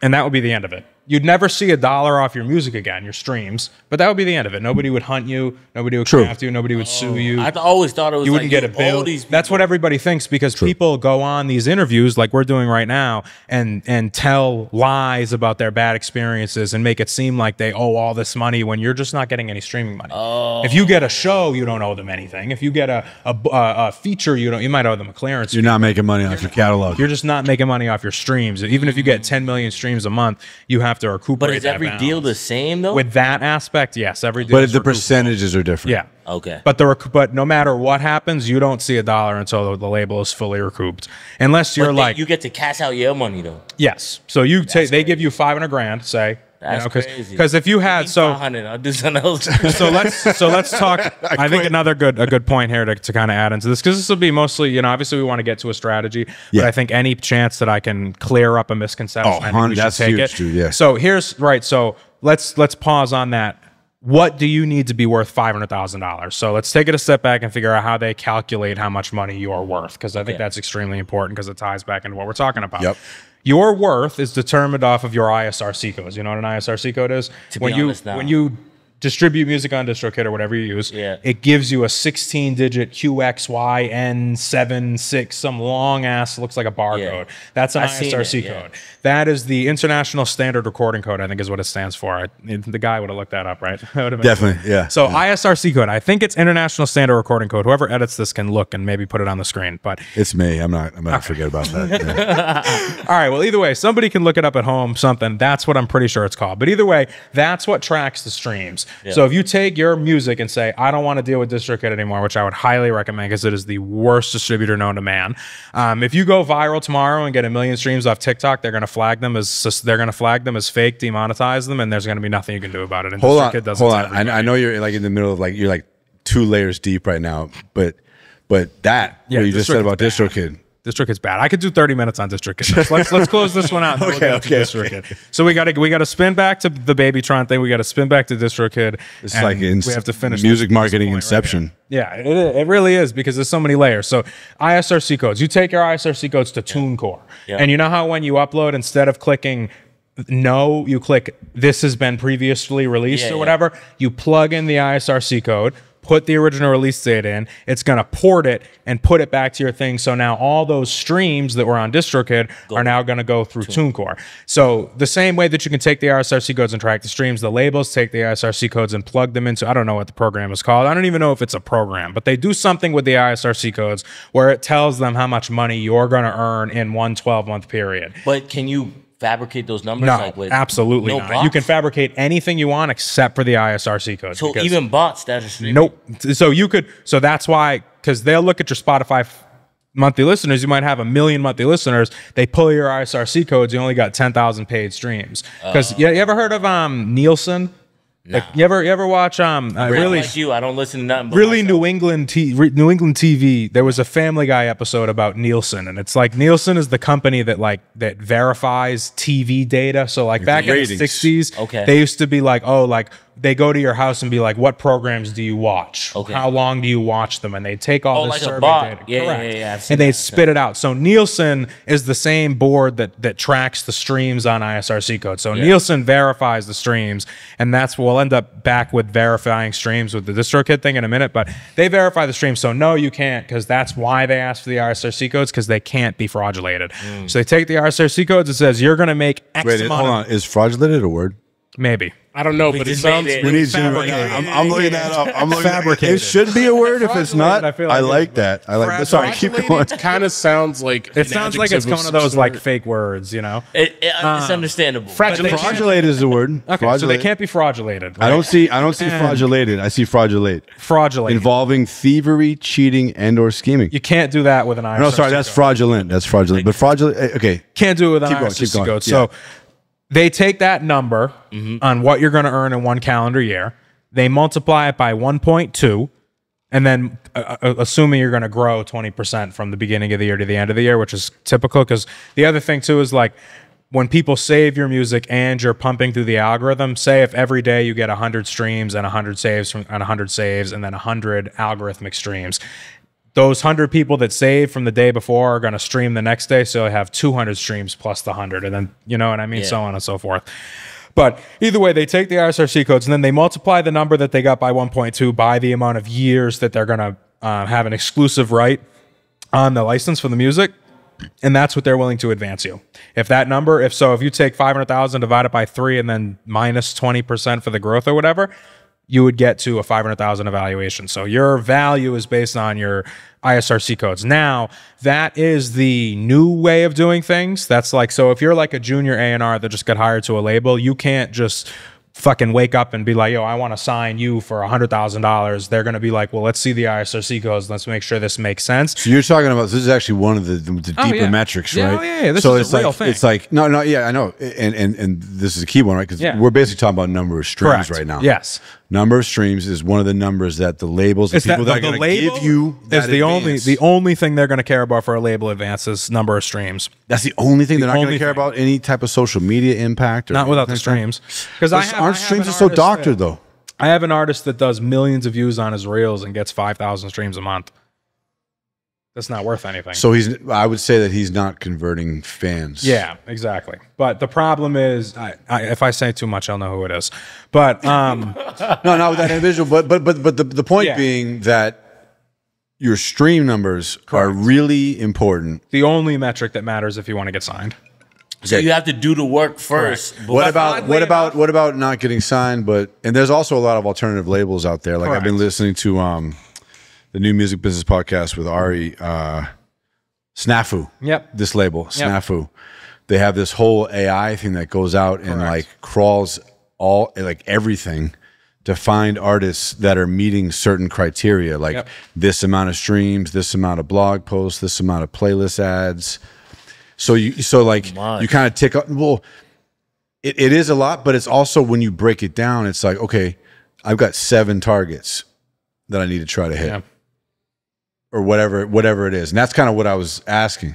And that would be the end of it. You'd never see $1 off your music again, your streams, but that would be the end of it. Nobody would hunt you. Nobody would come after you. Nobody would sue you. I always thought it was you wouldn't get a bill. That's what everybody thinks, because people go on these interviews like we're doing right now and tell lies about their bad experiences and make it seem like they owe all this money when you're just not getting any streaming money. If you get a show, you don't owe them anything. If you get a feature, you might owe them a clearance. You're not making money off your catalog. You're just not making money off your streams. Even if you get 10 million streams a month, you have to recuperate. But is every deal the same though? With that aspect, yes, every deal. But the percentages are different. Yeah. Okay. But no matter what happens, you don't see $1 until the label is fully recouped, unless you're like you get to cash out your money though. Yes. So you take they give you $500,000, say. That's crazy. Because if you had I'll do something else. so let's talk. I think a good point here to kind of add into this, because this will be mostly, obviously we want to get to a strategy, but I think any chance that I can clear up a misconception, I think we should take it. Dude, yeah. So So let's pause on that. What do you need to be worth $500,000? So let's take it a step back and figure out how they calculate how much money you're worth, because I think that's extremely important, because it ties back into what we're talking about. Yep. Your worth is determined off of your ISRC codes. You know what an ISRC code is? When you distribute music on DistroKid or whatever you use, it gives you a 16-digit QXYN76, some long ass, looks like a barcode. That's an ISRC code. That is the International Standard Recording Code, I think is what it stands for. The guy would have looked that up, right? Definitely, yeah. So ISRC code, I think it's International Standard Recording Code. Whoever edits this can look and maybe put it on the screen. But it's me. I'm gonna forget about that. Yeah. All right. Well, either way, somebody can look it up at home. Something. That's what I'm pretty sure it's called. But either way, that's what tracks the streams. So if you take your music and say, I don't want to deal with DistroKid anymore, which I would highly recommend because it is the worst distributor known to man. If you go viral tomorrow and get 1 million streams off TikTok, they're gonna flag them as fake, demonetize them, and there's gonna be nothing you can do about it. And hold on. I know you're like in the middle of you're like 2 layers deep right now, but that what you just said about DistroKid. DistroKid's bad. I could do 30 minutes on DistroKid. Let's close this one out. Okay. So we got to spin back to the Babytron thing. We got to spin back to DistroKid. It's like we have to finish music marketing inception. Right, it really is because there's so many layers. So ISRC codes. You take your ISRC codes to TuneCore, and you know how when you upload, instead of clicking no, you click this has been previously released or whatever. You plug in the ISRC code. Put the original release date in, it's going to port it and put it back to your thing. So now all those streams that were on DistroKid are now going to go through TuneCore. So the same way that you can take the ISRC codes and track the streams, the labels take the ISRC codes and plug them into, I don't know what the program is called. I don't even know if it's a program, but they do something with the ISRC codes where it tells them how much money you're going to earn in one 12-month period. But can you fabricate those numbers? No, absolutely not. Bots? You can fabricate anything you want except for the ISRC code. So even bots that are streaming? Nope. So you could, so that's why, because they'll look at your Spotify monthly listeners. You might have 1 million monthly listeners. They pull your ISRC codes. You only got 10,000 paid streams. Because you ever heard of Nielsen? Nah. Like, you ever watch really like you? I don't listen to nothing. But really, New England TV. There was a Family Guy episode about Nielsen, and it's like Nielsen is the company that verifies TV data. So like back in the 60s, they used to be like, they go to your house and be like, what programs do you watch? How long do you watch them? And they take all this survey data. Yeah. And they spit it out. So Nielsen is the same board that tracks the streams on ISRC code. So Nielsen verifies the streams, and that's we'll end up back with verifying streams with the DistroKid thing in a minute. But they verify the streams. So no, you can't, because that's why they ask for the ISRC codes, because they can't be fraudulated. So they take the IRC codes. It says you're going to make X amount. Hold on. Is fraudulated a word? Maybe. I don't know, but it sounds. We need to. I'm looking that up. I'm looking fabricated. It should be a word if it's not. I like that. I like that. Sorry, keep going. It kind of sounds like it sounds like it's one of those like fake words, you know. It's understandable. Fraudulate is the word. Okay, so they can't be fraudulated. Right? I don't see fraudulated. I see fraudulate. Fraudulate involving thievery, cheating, and/or scheming. You can't do that with an IRC. No, sorry, that's fraudulent. That's fraudulent. But fraudulent. Okay, can't do it with an IRC code. So. They take that number on what you're going to earn in one calendar year. They multiply it by 1.2, and then assuming you're going to grow 20% from the beginning of the year to the end of the year, which is typical. Because the other thing too is like when people save your music and you're pumping through the algorithm. Say if every day you get 100 streams and 100 saves and 100 saves and then 100 algorithmic streams. Those 100 people that saved from the day before are going to stream the next day, so they have 200 streams plus the 100, and then, you know what I mean, so on and so forth. But either way, they take the ISRC codes, and then they multiply the number that they got by 1.2 by the amount of years that they're going to have an exclusive right on the license for the music, and that's what they're willing to advance you. If that number, if you take 500,000 divided by 3 and then minus 20% for the growth or whatever, you would get to a 500,000 evaluation. So your value is based on your ISRC codes. Now, that is the new way of doing things. That's like, so if you're like a junior A&R that just got hired to a label, you can't just fucking wake up and be like, yo, I want to sign you for $100,000. They're going to be like, well, let's see the ISRC codes. Let's make sure this makes sense. So you're talking about, this is actually one of the deeper metrics, right? Yeah. This is a real thing. It's like, no, I know. And this is a key one, right? Because we're basically talking about number of streams right now. Yes. Number of streams is one of the numbers that the labels, the people that are going to give you is the only thing they're going to care about for a label advance is number of streams. That's the only thing. They're not going to care about any type of social media impact. Or not without the streams. Because aren't streams so doctored though? I have an artist that does millions of views on his reels and gets 5,000 streams a month. That's not worth anything. So I would say that he's not converting fans. Yeah, exactly. But the problem is, if I say too much, I'll know who it is. But No, not with that individual. But the point Yeah. being that your stream numbers are really important. the only metric that matters if you want to get signed. So you have to do the work first. What about not getting signed? And there's also a lot of alternative labels out there. Like I've been listening to the New Music Business Podcast with Ari Snafu. Yep. This label, Snafu. They have this whole AI thing that goes out and like crawls all like everything to find artists that are meeting certain criteria, like this amount of streams, this amount of blog posts, this amount of playlist ads. So you kind of tick up. Well, it is a lot, but it's also when you break it down, it's like, okay, I've got 7 targets that I need to try to hit, or whatever it is, and that's kind of what I was asking.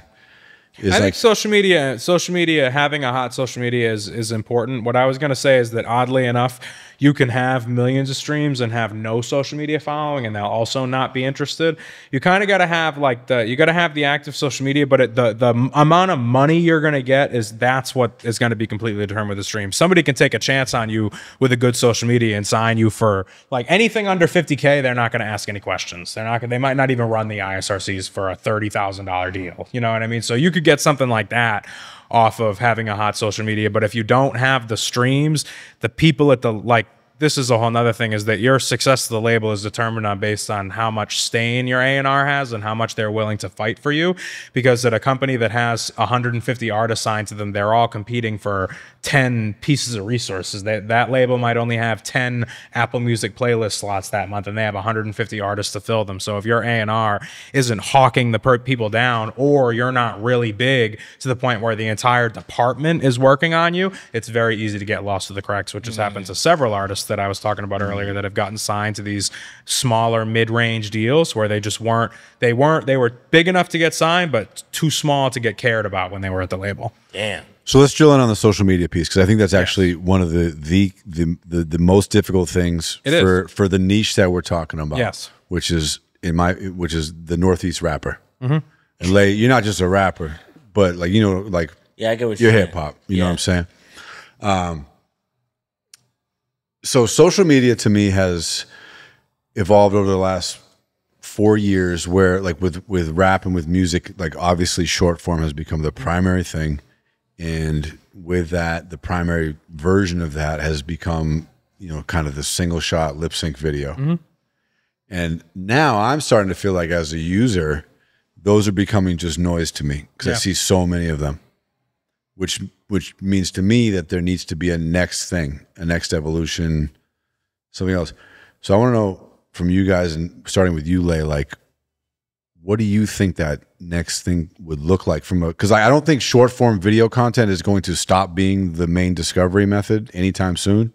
I think social media, having a hot social media is important. What I was going to say is that oddly enough, you can have millions of streams and have no social media following, and they'll also not be interested. You kind of got to have the active social media, but the amount of money you're going to get that's what is going to be completely determined with the stream. Somebody can take a chance on you with a good social media and sign you for like anything under 50K. They're not going to ask any questions. They might not even run the ISRCs for a $30,000 deal. You know what I mean? So you could get something like that off of having a hot social media. But if you don't have the streams, the people at this is a whole nother thing, is that your success of the label is determined based on how much staying your A&R has and how much they're willing to fight for you. Because at a company that has 150 artists signed to them, they're all competing for 10 pieces of resources. That label might only have 10 Apple Music playlist slots that month, and they have 150 artists to fill them. So if your A&R isn't hawking the people down, or you're not really big to the point where the entire department is working on you, it's very easy to get lost to the cracks, which has happened to several artists that I was talking about earlier that have gotten signed to these smaller mid-range deals where they were big enough to get signed, but too small to get cared about when they were at the label. Damn. So let's drill in on the social media piece, because I think that's actually one of the most difficult things for the niche that we're talking about. Yes. Which is the Northeast rapper. And Lay, you're not just a rapper, but like I get what you're hip hop. You know what I'm saying? So social media to me has evolved over the last 4 years, where like with rap and with music, like obviously short form has become the primary thing. And with that, the primary version of that has become, kind of the single shot lip sync video. And now I'm starting to feel like as a user, those are becoming just noise to me, because I see so many of them, which means to me that there needs to be a next thing, a next evolution, something else. So I want to know from you guys, and starting with you, Lay, like, what do you think that next thing would look like because I don't think short form video content is going to stop being the main discovery method anytime soon,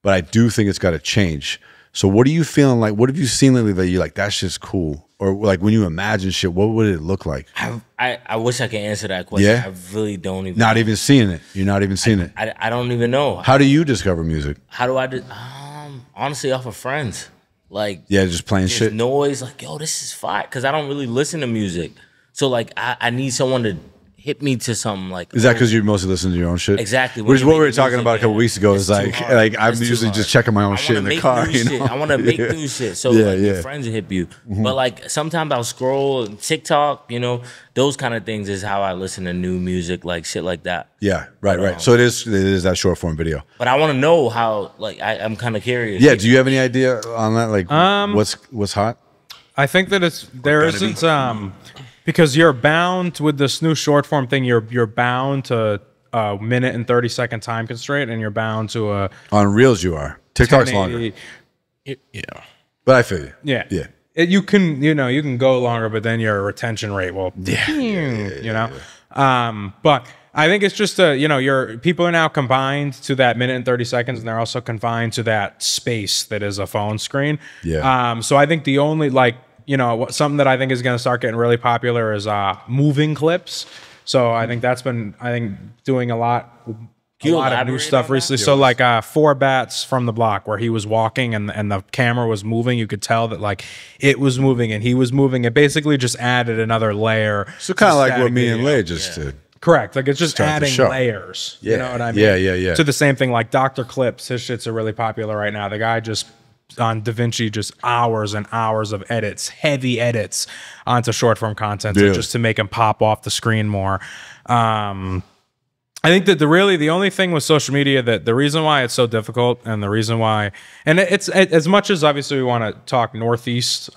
but I do think it's got to change. So what are you feeling like? What have you seen lately that you're like, that's just cool? Or like when you imagine shit, what would it look like? I wish I could answer that question. Yeah? I really don't even Not even seeing it. You're not even seeing it. I don't even know. How do you discover music? How do I honestly, off of friends. Like, just playing shit. Noise, like, yo, this is fire. Because I don't really listen to music. So, like, I need someone to hit me to something. Like, is that because you mostly listen to your own shit? Exactly. Which is what we were talking about a couple weeks ago. Is like I'm usually just checking my own shit in the car. I want to make new shit. So your friends hit you. But like sometimes I'll scroll TikTok. Those kind of things is how I listen to new music, like shit like that. Yeah, right. So it is that short form video. But I want to know how. Like I'm kind of curious. Yeah. Do you have any idea on that? Like what's hot? I think that there isn't because you're bound with this new short form thing. You're bound to a minute and 30-second time constraint, and you're bound to a on Reels. You are. TikTok's longer. But I feel you. Yeah. You can go longer, but then your retention rate will. But I think it's just your people are now confined to that minute and 30 seconds, and they're also confined to that space that is a phone screen. Yeah. So I think the only something that I think is going to start getting really popular is moving clips. So I think that's been doing a lot. a lot of new stuff recently. So like Four Bats from the Block, where he was walking and the camera was moving. You could tell that like it was moving and he was moving. It basically just added another layer. So kind of like what me and Lay just did. Correct. Like it's just adding layers. Yeah. You know what I mean? Yeah. To the same thing, like Dr. Clips, his shits are really popular right now. The guy just on DaVinci, just hours and hours of edits, heavy edits onto short form content, so just to make him pop off the screen more. I think that the only thing with social media, that the reason why it's so difficult and the reason why, and it's as much as obviously we want to talk Northeast,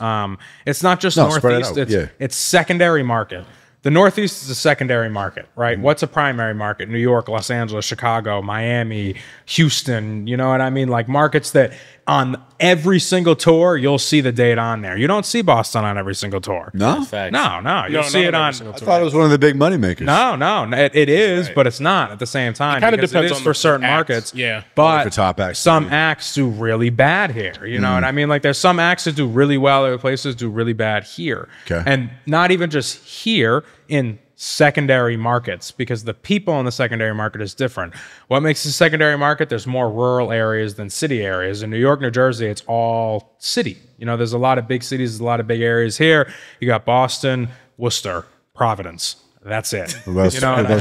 it's not just Northeast, it's secondary market. The Northeast is a secondary market, right? What's a primary market? New York, Los Angeles, Chicago, Miami, Houston, you know what I mean? Like markets that on every single tour, you'll see the date on there. You don't see Boston on every single tour. No? No. You'll see it on... I thought it was one of the big money makers. No. It is, but it's not at the same time. It kind of depends on for certain markets. Yeah. But for top acts, some acts do really bad here. You know what I mean? Like there's some acts that do really well. Other places do really bad here. Okay. And not even just here, in secondary markets, because the people in the secondary market is different. What makes the secondary market? There's more rural areas than city areas. In New York, New Jersey, it's all city. You know, there's a lot of big cities, there's a lot of big areas here. You got Boston, Worcester, Providence. That's it.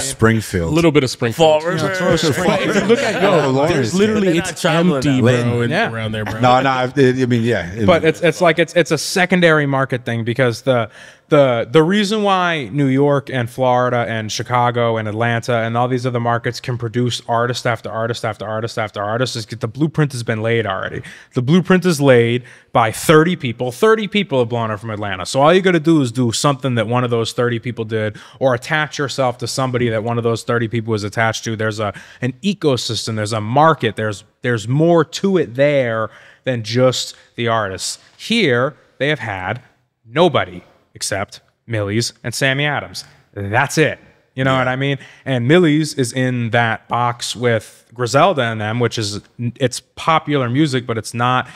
Springfield. A little bit of Springfield. Fall River. If you look at there's literally it's empty, bro, around there, bro. No. I mean, but it's like it's a secondary market thing, because the reason why New York and Florida and Chicago and Atlanta and all these other markets can produce artist after artist after artist after artist is because the blueprint has been laid already. The blueprint is laid by 30 people. 30 people have blown up from Atlanta. So all you got to do is do something that one of those 30 people did, or attach yourself to somebody that one of those 30 people was attached to. There's an ecosystem. There's a market. There's more to it there than just the artists. Here, they have had nobody except Millie's and Sammy Adams. That's it. You know what I mean? And Millie's is in that box with Griselda and them, which is, it's popular music, but it's not,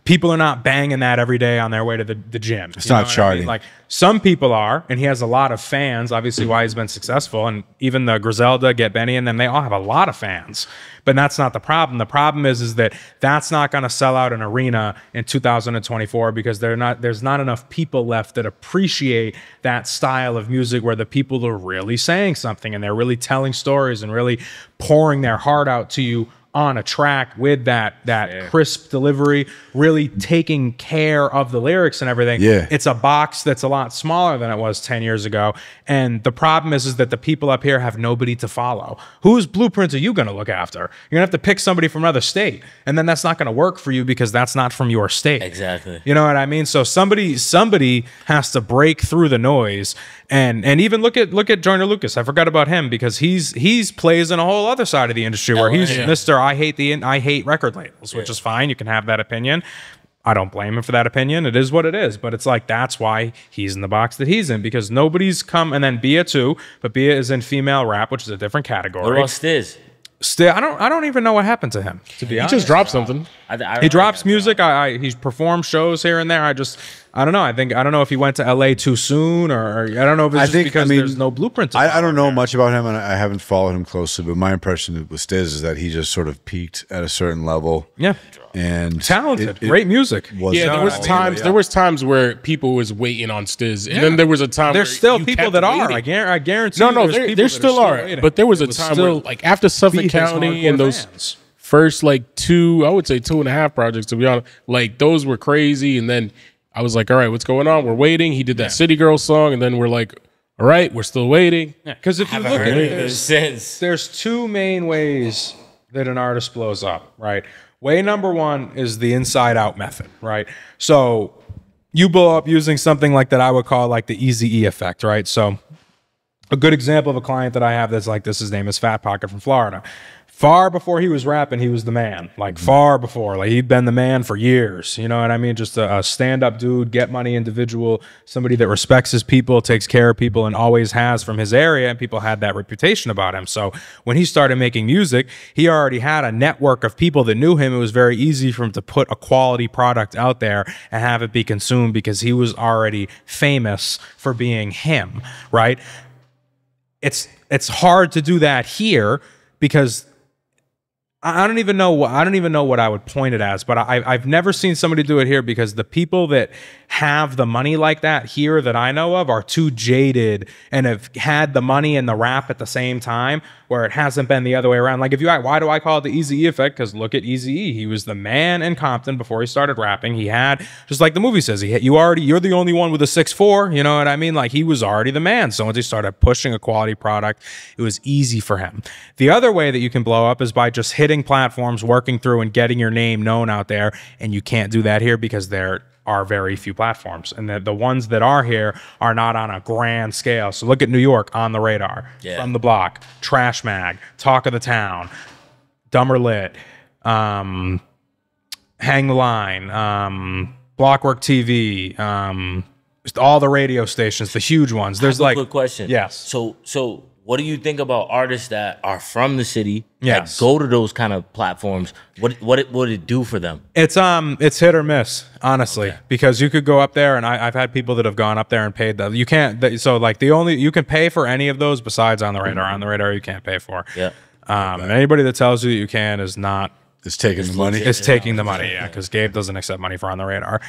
people are not banging that every day on their way to the gym. It's not charting. I mean? Like some people are, and he has a lot of fans, obviously why he's been successful. And even the Griselda, Get Benny, and them, they all have a lot of fans. But that's not the problem. The problem is that that's not going to sell out an arena in 2024, because there's not enough people left that appreciate that style of music, where the people are really saying something and they're really telling stories and really pouring their heart out to you on a track with that crisp delivery, really taking care of the lyrics and everything. It's a box that's a lot smaller than it was 10 years ago. And the problem is that the people up here have nobody to follow. Whose blueprints are you going to look after? You're going to have to pick somebody from another state, and then that's not going to work for you because that's not from your state. Exactly. You know what I mean? So somebody has to break through the noise. And even look at Joyner Lucas. I forgot about him, because he's plays in a whole other side of the industry where he's Mr. I hate record labels, which is fine. You can have that opinion. I don't blame him for that opinion. It is what it is. But it's like, that's why he's in the box that he's in, because nobody's come. And then Bia too, but Bia is in female rap, which is a different category. What about Stiz? Still, I don't even know what happened to him, to be honest. He just dropped something. He drops music. He performs shows here and there. I don't know. I don't know if he went to LA too soon, or I don't know if it's because there's no blueprint. I don't know much about him, and I haven't followed him closely, but my impression with Stiz is that he just sort of peaked at a certain level. Yeah. And talented, great music. There was times where people was waiting on Stiz, and then there was a time there's where still people that are. I guarantee. No, there still are. But there was a time where, like, after Suffolk County and those first like 2.5 projects, to be honest, like those were crazy. And then I was like, all right, what's going on? We're waiting. He did that City Girl song, and then we're like, all right, we're still waiting. Because if you look at it, there's two main ways that an artist blows up, right? Way number one is the inside out method, right? So you blow up using something like that I would call like the Eazy-E effect, right? So a good example of a client that I have that's like this, his name is Fat Pocket from Florida. Far before he was rapping, he was the man. Like far before, like he'd been the man for years. You know what I mean? Just a stand-up dude, get money individual, somebody that respects his people, takes care of people, and always has from his area. And people had that reputation about him. So when he started making music, he already had a network of people that knew him. It was very easy for him to put a quality product out there and have it be consumed, because he was already famous for being him, right? It's hard to do that here, because I don't even know what I would point it as, but I've never seen somebody do it here, because the people that have the money like that here that I know of are too jaded and have had the money and the rap at the same time, where it hasn't been the other way around. Like, if you ask, why do I call it the Eazy-E effect? Because look at Eazy-E. He was the man in Compton before he started rapping. He had, just like the movie says, you're the only one with a 6'4", you know what I mean? Like, he was already the man. So once he started pushing a quality product, it was easy for him. The other way that you can blow up is by just hitting platforms, working through and getting your name known out there. And you can't do that here because there are very few platforms. And the ones that are here are not on a grand scale. So look at New York, On the Radar, From the Block, Trash Mag, Talk of the Town, Dumb or Lit, Hang the Line, Blockwork TV, just all the radio stations, the huge ones. There's like, quick question. Yes. So what do you think about artists that are from the city Yes. that go to those kind of platforms? What would it do for them? It's hit or miss, honestly, because you could go up there, and I've had people that have gone up there and paid that. You can't. So like you can pay for any of those besides On the Radar. On the Radar you can't pay for. Yeah. And anybody that tells you you can is not. It's taking the money. It's taking the money, yeah, because Gabe doesn't accept money for On the Radar.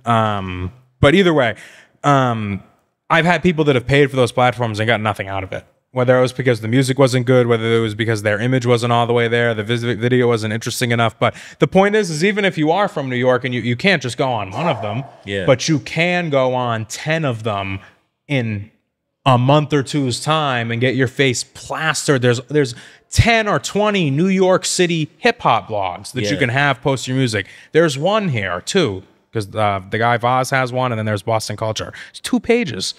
But either way, I've had people that have paid for those platforms and got nothing out of it. Whether it was because the music wasn't good, whether it was because their image wasn't all the way there, the video wasn't interesting enough. But the point is even if you are from New York and you can't just go on one of them, but you can go on 10 of them in a month or two's time and get your face plastered. There's 10 or 20 New York City hip hop blogs that you can have post your music. There's one here, two, because the guy Voz has one, and then there's Boston Culture. It's 2 pages.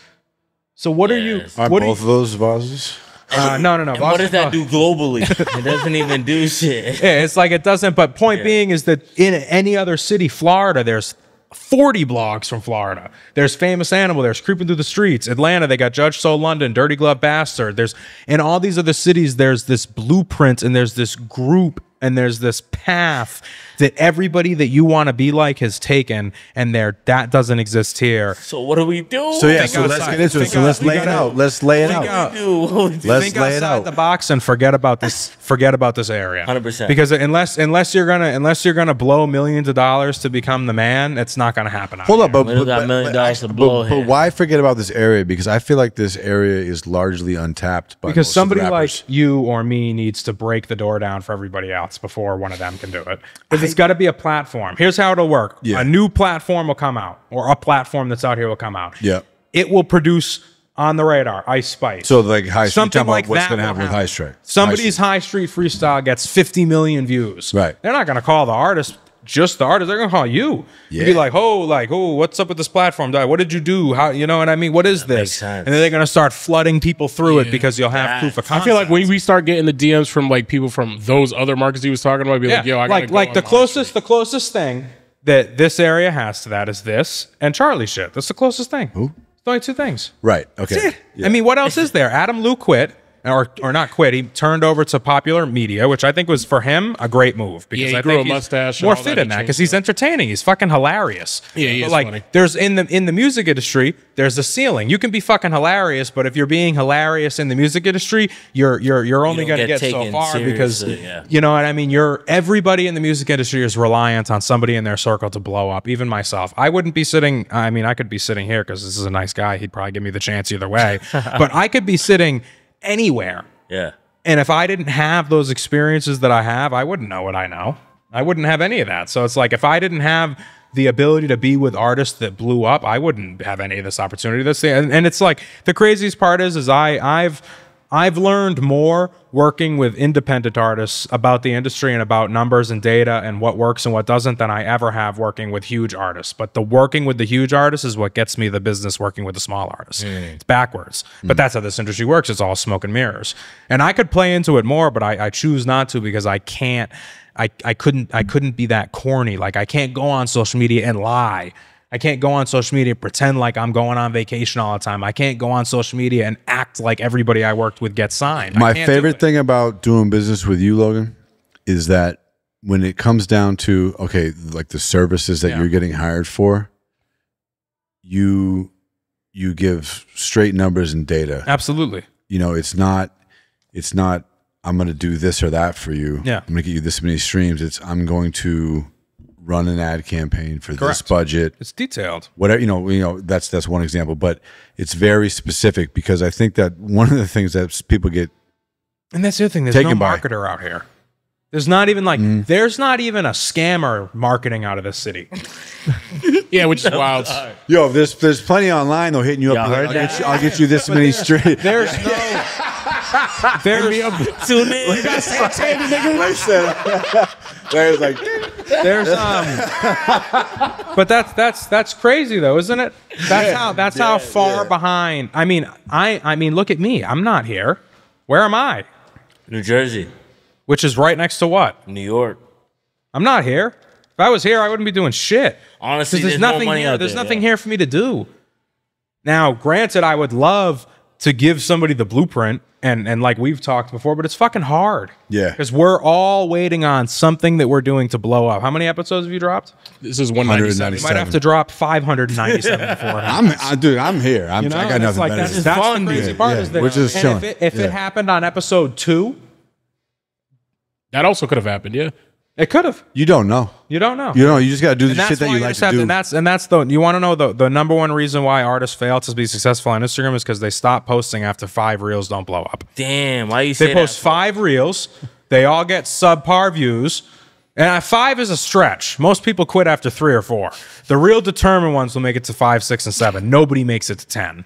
So what are you? Are both of those vases? No. And what does that do globally? It doesn't even do shit. Yeah, it's like it doesn't. But point being is that in any other city, Florida, there's 40 blogs from Florida. There's Famous Animal. There's Creeping Through the Streets. Atlanta, they got Judge Soul London, Dirty Glove Bastard. There's in all these other cities, there's this blueprint and there's this group and there's this path that everybody that you want to be like has taken, and that doesn't exist here. So what do we do? So yeah, so let's get into it. So let's lay it out. Let's lay it out. Let's lay it out. The box and forget about this. Forget about this area. 100%. Because unless you're gonna blow millions of dollars to become the man, it's not gonna happen. Hold up, but We got $1 million to blow but why forget about this area? Because I feel like this area is largely untapped. By because most somebody of the like rappers. you or me needs to break the door down for everybody else before one of them can do it. Because it's got to be a platform. Here's how it'll work. Yeah. A new platform will come out, or a platform that's out here will come out. Yeah. It will produce On the Radar, Ice Spice. So like High Street, Something talking like about what's that going to will happen with happen. High Street. Somebody's High Street freestyle gets 50 million views. Right. They're not going to call the artist just the artist. They're going to call you. Yeah. Be like, what's up with this platform? What did you do? How, you know what I mean? What is this? makes sense. And then they're going to start flooding people through it because you'll have proof of I concept. feel like when we start getting the DMs from like people from those other markets he was talking about, be like, yo, I gotta go like on the my closest thing that this area has to that is this and Charlie shit. That's the closest thing. Who? It's only 2 things. Right. Okay. That's it. Yeah. I mean, what else is there? Adam Lou quit, or not quit. He turned over to Popular Media, which I think was for him a great move because he I grew think a he's mustache and more all fit that. in He that because changed he's it. entertaining. He's fucking hilarious. Yeah, he But is like, funny. there's in the music industry, there's a ceiling. You can be fucking hilarious, but if you're being hilarious in the music industry, you're only don't going to get get so taken far because seriously, yeah. you know what I mean. Everybody in the music industry is reliant on somebody in their circle to blow up. Even myself, I wouldn't be sitting. I mean, I could be sitting here because this is a nice guy. He'd probably give me the chance either way. But I could be sitting anywhere. Yeah. And if I didn't have those experiences that I have, I wouldn't know what I know. I wouldn't have any of that. So it's like if I didn't have the ability to be with artists that blew up, I wouldn't have any of this opportunity. And it's like the craziest part is I've learned more working with independent artists about the industry and about numbers and data and what works and what doesn't than I ever have working with huge artists. But the working with the huge artists is what gets me the business working with the small artists. It's backwards. But that's how this industry works. It's all smoke and mirrors. And I could play into it more, but I choose not to because I can't. I couldn't be that corny. Like I can't go on social media and lie. I can't go on social media and pretend like I'm going on vacation all the time. I can't go on social media and act like everybody I worked with gets signed. My favorite thing about doing business with you, Logan, is that when it comes down to, okay, like the services that you're getting hired for, you give straight numbers and data. Absolutely. You know, it's not I'm going to do this or that for you. Yeah. I'm going to get you this many streams. It's I'm going to run an ad campaign for this budget. It's detailed. Whatever, you know, that's one example, but it's very specific because I think that one of the things that people get, and that's the other thing, there's no marketer out here. There's not even like, there's not even a scammer marketing out of this city. Yeah, which is wild. Yo, there's plenty online though hitting you up. I'll get you this many streams. There's no. Tune in. But that's crazy though, isn't it? That's how far behind. I mean, look at me. I'm not here. Where am I? New Jersey. Which is right next to what? New York. I'm not here. If I was here, I wouldn't be doing shit. Honestly, there's nothing here. There's nothing here for me to do. Now, granted, I would love to give somebody the blueprint, and like we've talked before, but it's fucking hard. Yeah. Because we're all waiting on something that we're doing to blow up. How many episodes have you dropped? This is 197. You might have to drop 597 before it happens. Dude, I'm here. I got nothing better. That's the crazy part. Is that we're just chilling. If it happened on episode 2, that also could have happened, yeah. It could have. You don't know. You don't know. You know. You just got to do the shit that you like to do. And that's the. You want to know the number one reason why artists fail to be successful on Instagram is because they stop posting after 5 reels don't blow up. Damn, why you say that? They post 5 reels. They all get subpar views. And 5 is a stretch. Most people quit after 3 or 4. The real determined ones will make it to 5, 6, and 7. Nobody makes it to 10.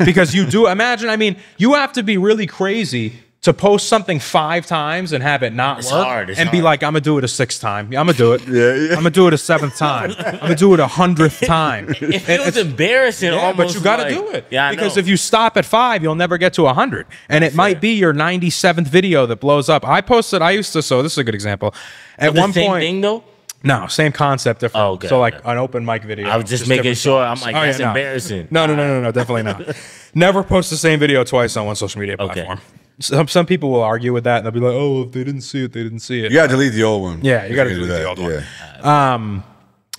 Because you do imagine. I mean, you have to be really crazy to post something 5 times and have it not work and be like, I'm gonna do it a 6th time. I'm gonna do it. I'm gonna do it a 7th time. I'm gonna do it a 100th time. It feels embarrassing. Yeah, but you gotta do it. Yeah, because if you stop at 5, you'll never get to 100. And it might be your 97th video that blows up. I used to. So this is a good example. At one same point, thing though. No, same concept, different. Oh, okay, so like an open mic video. I was just making sure. I'm like, that's embarrassing. No, definitely not. Never post the same video twice on one social media platform. Some people will argue with that and they'll be like, oh, if they didn't see it, they didn't see it. You gotta delete the old one. Yeah, you gotta delete the old one.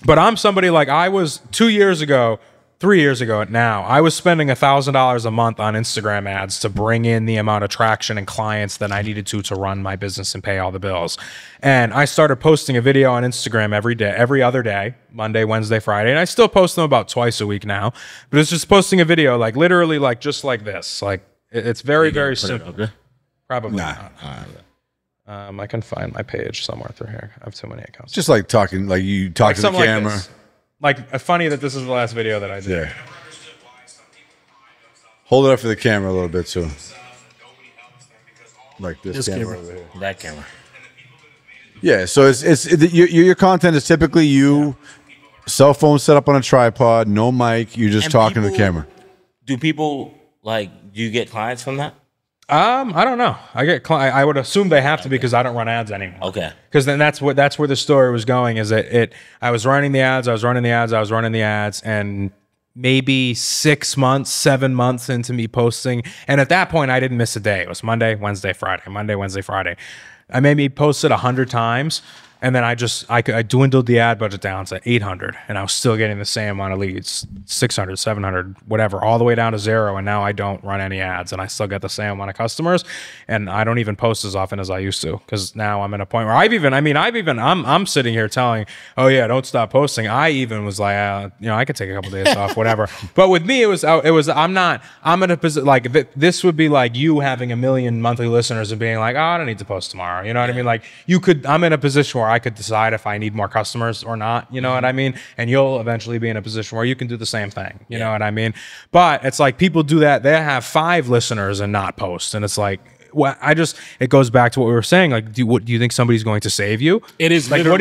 But I'm somebody like, I was 2 years ago, 3 years ago now, I was spending $1,000 a month on Instagram ads to bring in the amount of traction and clients that I needed to run my business and pay all the bills. And I started posting a video on Instagram every other day, Monday, Wednesday, Friday. And I still post them about twice a week now. But it's just posting a video, like literally like just like this. Like it's very, very simple. Probably not. I can find my page somewhere through here. I have too many accounts. Just like talking, like you talk to the camera. Like funny that this is the last video that I did. Yeah. Hold it up for the camera a little bit too. Like this camera over here. That camera. Yeah, so your content is typically you, cell phone set up on a tripod, no mic, you're just talking to the camera. Do people do you get clients from that? I don't know. I would assume they have to because I don't run ads anymore. Okay. Because then that's where the story was going. Is that I was running the ads, and maybe 6 months, 7 months into me posting, and at that point I didn't miss a day. It was Monday, Wednesday, Friday. Monday, Wednesday, Friday. I maybe posted 100 times. And then I dwindled the ad budget down to 800, and I was still getting the same amount of leads, 600, 700, whatever, all the way down to 0. And now I don't run any ads, and I still get the same amount of customers, and I don't even post as often as I used to because now I'm in a point where I'm sitting here telling, oh yeah, don't stop posting. I even was like, I could take a couple days off, whatever. But with me, I'm in a position like this would be like you having 1 million monthly listeners and being like, oh, I don't need to post tomorrow. You know what I mean? Like I'm in a position where I could decide if I need more customers or not, you know what I mean? And you'll eventually be in a position where you can do the same thing, you know what I mean? But it's like people do that. They have 5 listeners and not post. And it's like, it goes back to what we were saying. Like, do you think somebody's going to save you? It is like, how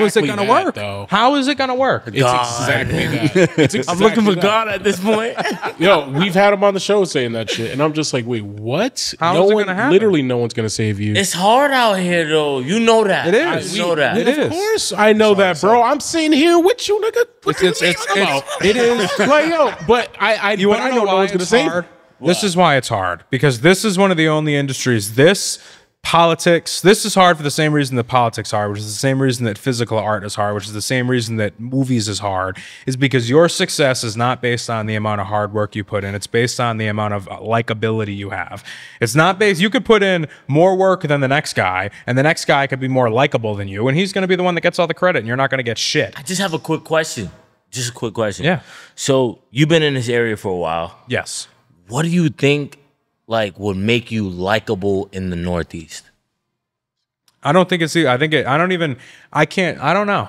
is it going to work? Though. How is it going to work? It's exactly that. I'm looking for God at this point. Yo, we've had him on the show saying that shit, and I'm just like, wait, what? How is it going to happen? Literally, no one's going to save you. It's hard out here, though. You know that. It is. You know that. It is. Of course, I know that, bro. I'm sitting here with you, nigga. It is. Like, yo, but I know no one's going to save you. This is why it's hard, because this is one of the only industries. This politics. This is hard for the same reason that politics are, which is the same reason that physical art is hard, which is the same reason that movies is hard, is because your success is not based on the amount of hard work you put in. It's based on the amount of likability you have. It's not based, you could put in more work than the next guy, and the next guy could be more likable than you, and he's going to be the one that gets all the credit, and you're not going to get shit. I just have a quick question. Just a quick question. Yeah. So you've been in this area for a while. Yes. What do you think would make you likable in the Northeast? I don't think it's, I don't know.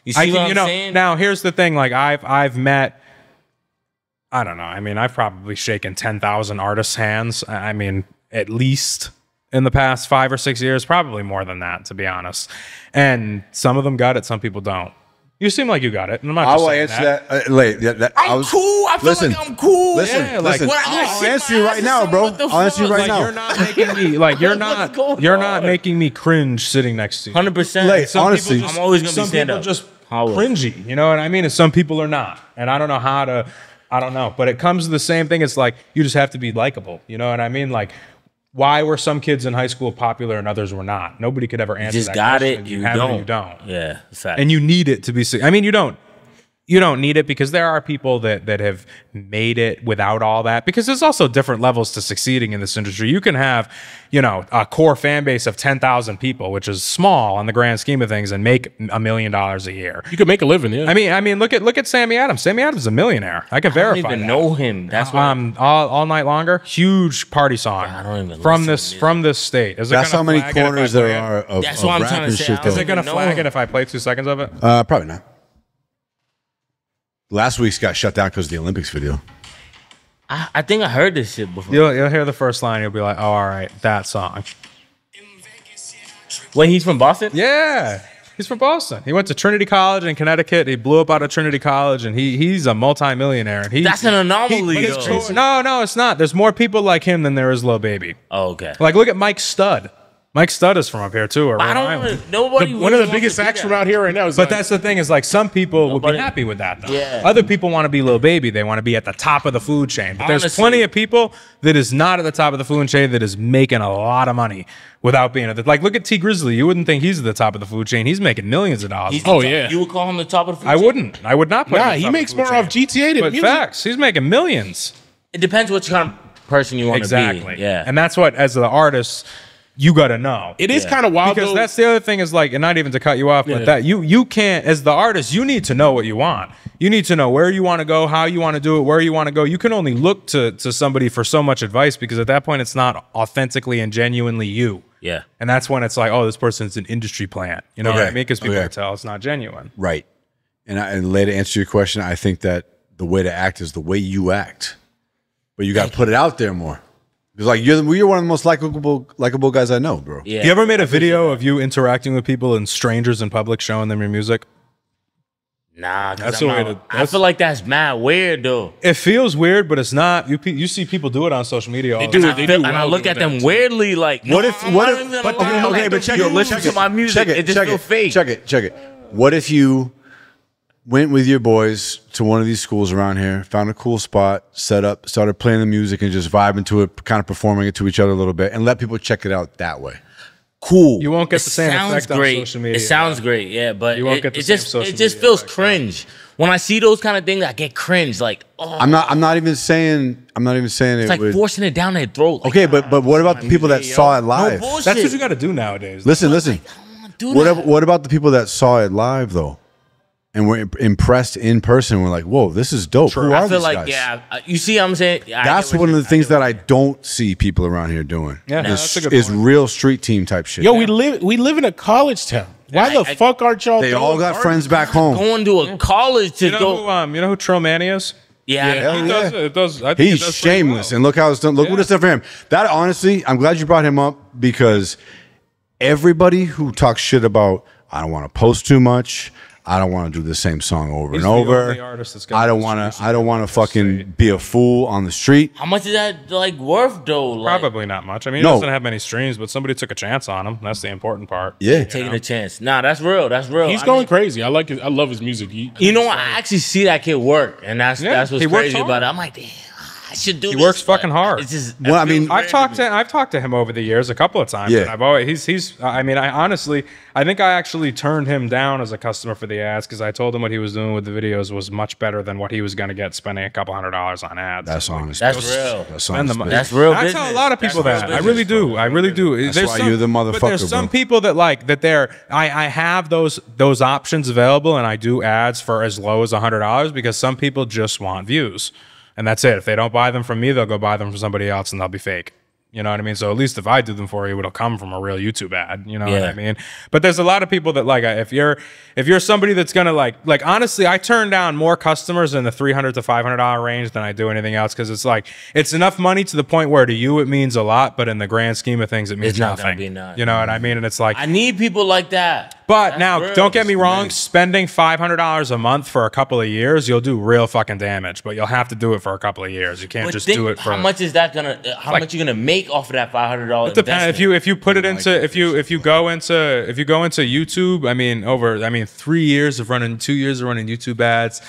You see what I'm know, saying? now here's the thing, like I've met, I don't know, I mean, I've probably shaken 10,000 artists' hands. I mean, at least in the past 5 or 6 years, probably more than that, to be honest. And some of them got it, some people don't. You seem like you got it. And I'm not I just will saying answer that. Cool. I feel like I'm cool. Listen, Yeah, like, listen. when I'll answer you right now, bro. I'll answer you right now. You're not making me like you're not making me cringe sitting next to you. 100%. Like, Some honestly, people I'm always gonna be some stand people up. just Always. cringy. You know what I mean? And some people are not. And I don't know how to. I don't know. But it comes to the same thing. It's like you just have to be likable. You know what I mean? Like, why were some kids in high school popular and others were not? Nobody could ever answer just that got question. it. You You have don't. it. You don't. Yeah. Fact. And you need it to be. I mean, you don't need it because there are people that have made it without all that, because there's also different levels to succeeding in this industry. You can have, a core fan base of 10,000 people, which is small on the grand scheme of things, and make $1 million a year. You could make a living, yeah. I mean, look at Sammy Adams. Sammy Adams is a millionaire. I can I verify. don't even that. know him. That's why. All Night Longer, huge party song. I don't even from listen to from this state. Is it that's gonna how many flag it if I corners play there it? are of, That's of what I'm rap trying to and say. shit, I though. Is it gonna know. flag it if I play 2 seconds of it? Probably not. Last week's got shut down because of the Olympics video. I think I heard this shit before. You'll hear the first line. You'll be like, oh, all right, that song. Wait, he's from Boston? Yeah, he's from Boston. He went to Trinity College in Connecticut. He blew up out of Trinity College, and he's a multimillionaire. And That's an anomaly, though. No, it's not. There's more people like him than there is Lil Baby. Oh, okay. Like, look at Mike Stud. Mike Stud is from up here too. Or I Rhode don't Island. know. Nobody. One of the really biggest wants acts to do from that. out here right now is But that's the thing, is like some people would be Nobody- happy with that though. Yeah. Other people want to be Lil Baby. They want to be at the top of the food chain. But there's Honestly. plenty of people that is not at the top of the food chain that is making a lot of money without being at the, like, look at T Grizzly. You wouldn't think he's at the top of the food chain. He's making millions of dollars. He's Oh, the top- yeah. You would call him the top of the food I chain? wouldn't. I would not put him Nah, at the he top of makes the food more off chain. GTA than But music. facts, he's making millions. It depends what kind of person you want to Exactly. be. Yeah. And that's what, as the artist, you got to know. It is Yeah. kind of wild, Because though. that's the other thing, is like, and not even to cut you off, but Yeah. that you can't, as the artist, you need to know what you want. You need to know where you want to go, how you want to do it, where you want to go. You can only look to somebody for so much advice, because at that point it's not authentically and genuinely you. Yeah. And that's when it's like, oh, this person's an industry plant. You know what I Okay. mean? Because people Okay. can tell it's not genuine. Right. And later to answer your question, I think that the way to act is the way you act. But you got to put it out there more. Because like you're one of the most likable guys I know, bro. Yeah. You ever made a video of you interacting with people and strangers in public, showing them your music? Nah, That's that's the way to- I feel like that's mad weird though. It feels weird, but it's not. You see people do it on social media all They the do time. it. They And do I well look with at them that, too. weirdly, like, What no, if? I'm What not if? even But gonna lie. okay, Like, but check you it. listen to my music, it just feel fake. Check it. What if you went with your boys to one of these schools around here, found a cool spot, set up, started playing the music, and just vibing to it, kind of performing it to each other a little bit, and let people check it out that way? Cool. You won't get It the same sounds effect on great. social media. It sounds great, yeah, but You won't get the it same just social it just media feels effect, cringe. When I see those kind of things, I get cringe. Like, oh, I'm not even saying it's it like would. forcing it down their throat. Like, Okay, but what about the people that saw it live? bullshit. That's what you got to do nowadays. Listen. do What that. what about the people that saw it live though, and were impressed in person? We're like, whoa, this is dope. Who are I feel these like, guys? yeah, you see what I'm saying? Yeah, I That's get what one of you- the things get that what I you- don't see people around here doing. Yeah, no, is, that's a good is point. real street team type shit. Yo, we live in a college town. Why the fuck aren't y'all? They all throwing got parties? friends back home. Going to a college to You know go. who Trill Manny is? Yeah, Hell He yeah. does. It does. I think He's it does pretty shameless, well. and look how it's done. Look what Yeah. it's done for him. That honestly, I'm glad you brought him up, because everybody who talks shit about, I don't want to post too much, I don't want to do the same song over He's and the over. only artist that's got I don't those want streets to. I don't want to in the fucking state. be a fool on the street. How much is that like worth though? Like, Probably not much. I mean, he No. doesn't have many streams, but somebody took a chance on him. That's the important part. Yeah, taking a chance. Nah, that's real. That's real. He's I going mean, crazy. I like it. I love his music. You know, I actually see that kid work, and that's Yeah, what's he works crazy hard. about it. I'm like, damn. I should do. He works fucking hard. It's just, Well, I mean, I've talked to him over the years a couple of times. Yeah. And I've always I mean, I think I actually turned him down as a customer for the ads because I told him what he was doing with the videos was much better than what he was going to get spending a couple $100 on ads. That's honest. That's business. real. That's Spend honest the money. business. That's real I business. tell a lot of people That's that. real I really business, do. I really do. That's why you're the But there's motherfucker, some bro. people that like that. I have those options available, and I do ads for as low as $100 because some people just want views, and that's it. If they don't buy them from me, they'll go buy them from somebody else, and they'll be fake. You know what I mean? So at least if I do them for you, it'll come from a real YouTube ad. You know what I mean? But there's a lot of people that like if you're somebody that's gonna like honestly, I turn down more customers in the $300 to $500 range than I do anything else because it's like it's enough money to the point where to you it means a lot, but in the grand scheme of things, it means It's not gonna nothing. be nothing. You know what I mean? And it's like I need people like that. but That's now, real. don't get me wrong. nice. Spending $500 a month for a couple of years, you'll do real fucking damage. But you'll have to do it for a couple of years. You can't But just think do it for. how much is that gonna? How Like- much you gonna make off of that $500? It depends. If you put it into if you go into YouTube. I mean, 3 years of running, 2 years of running YouTube ads,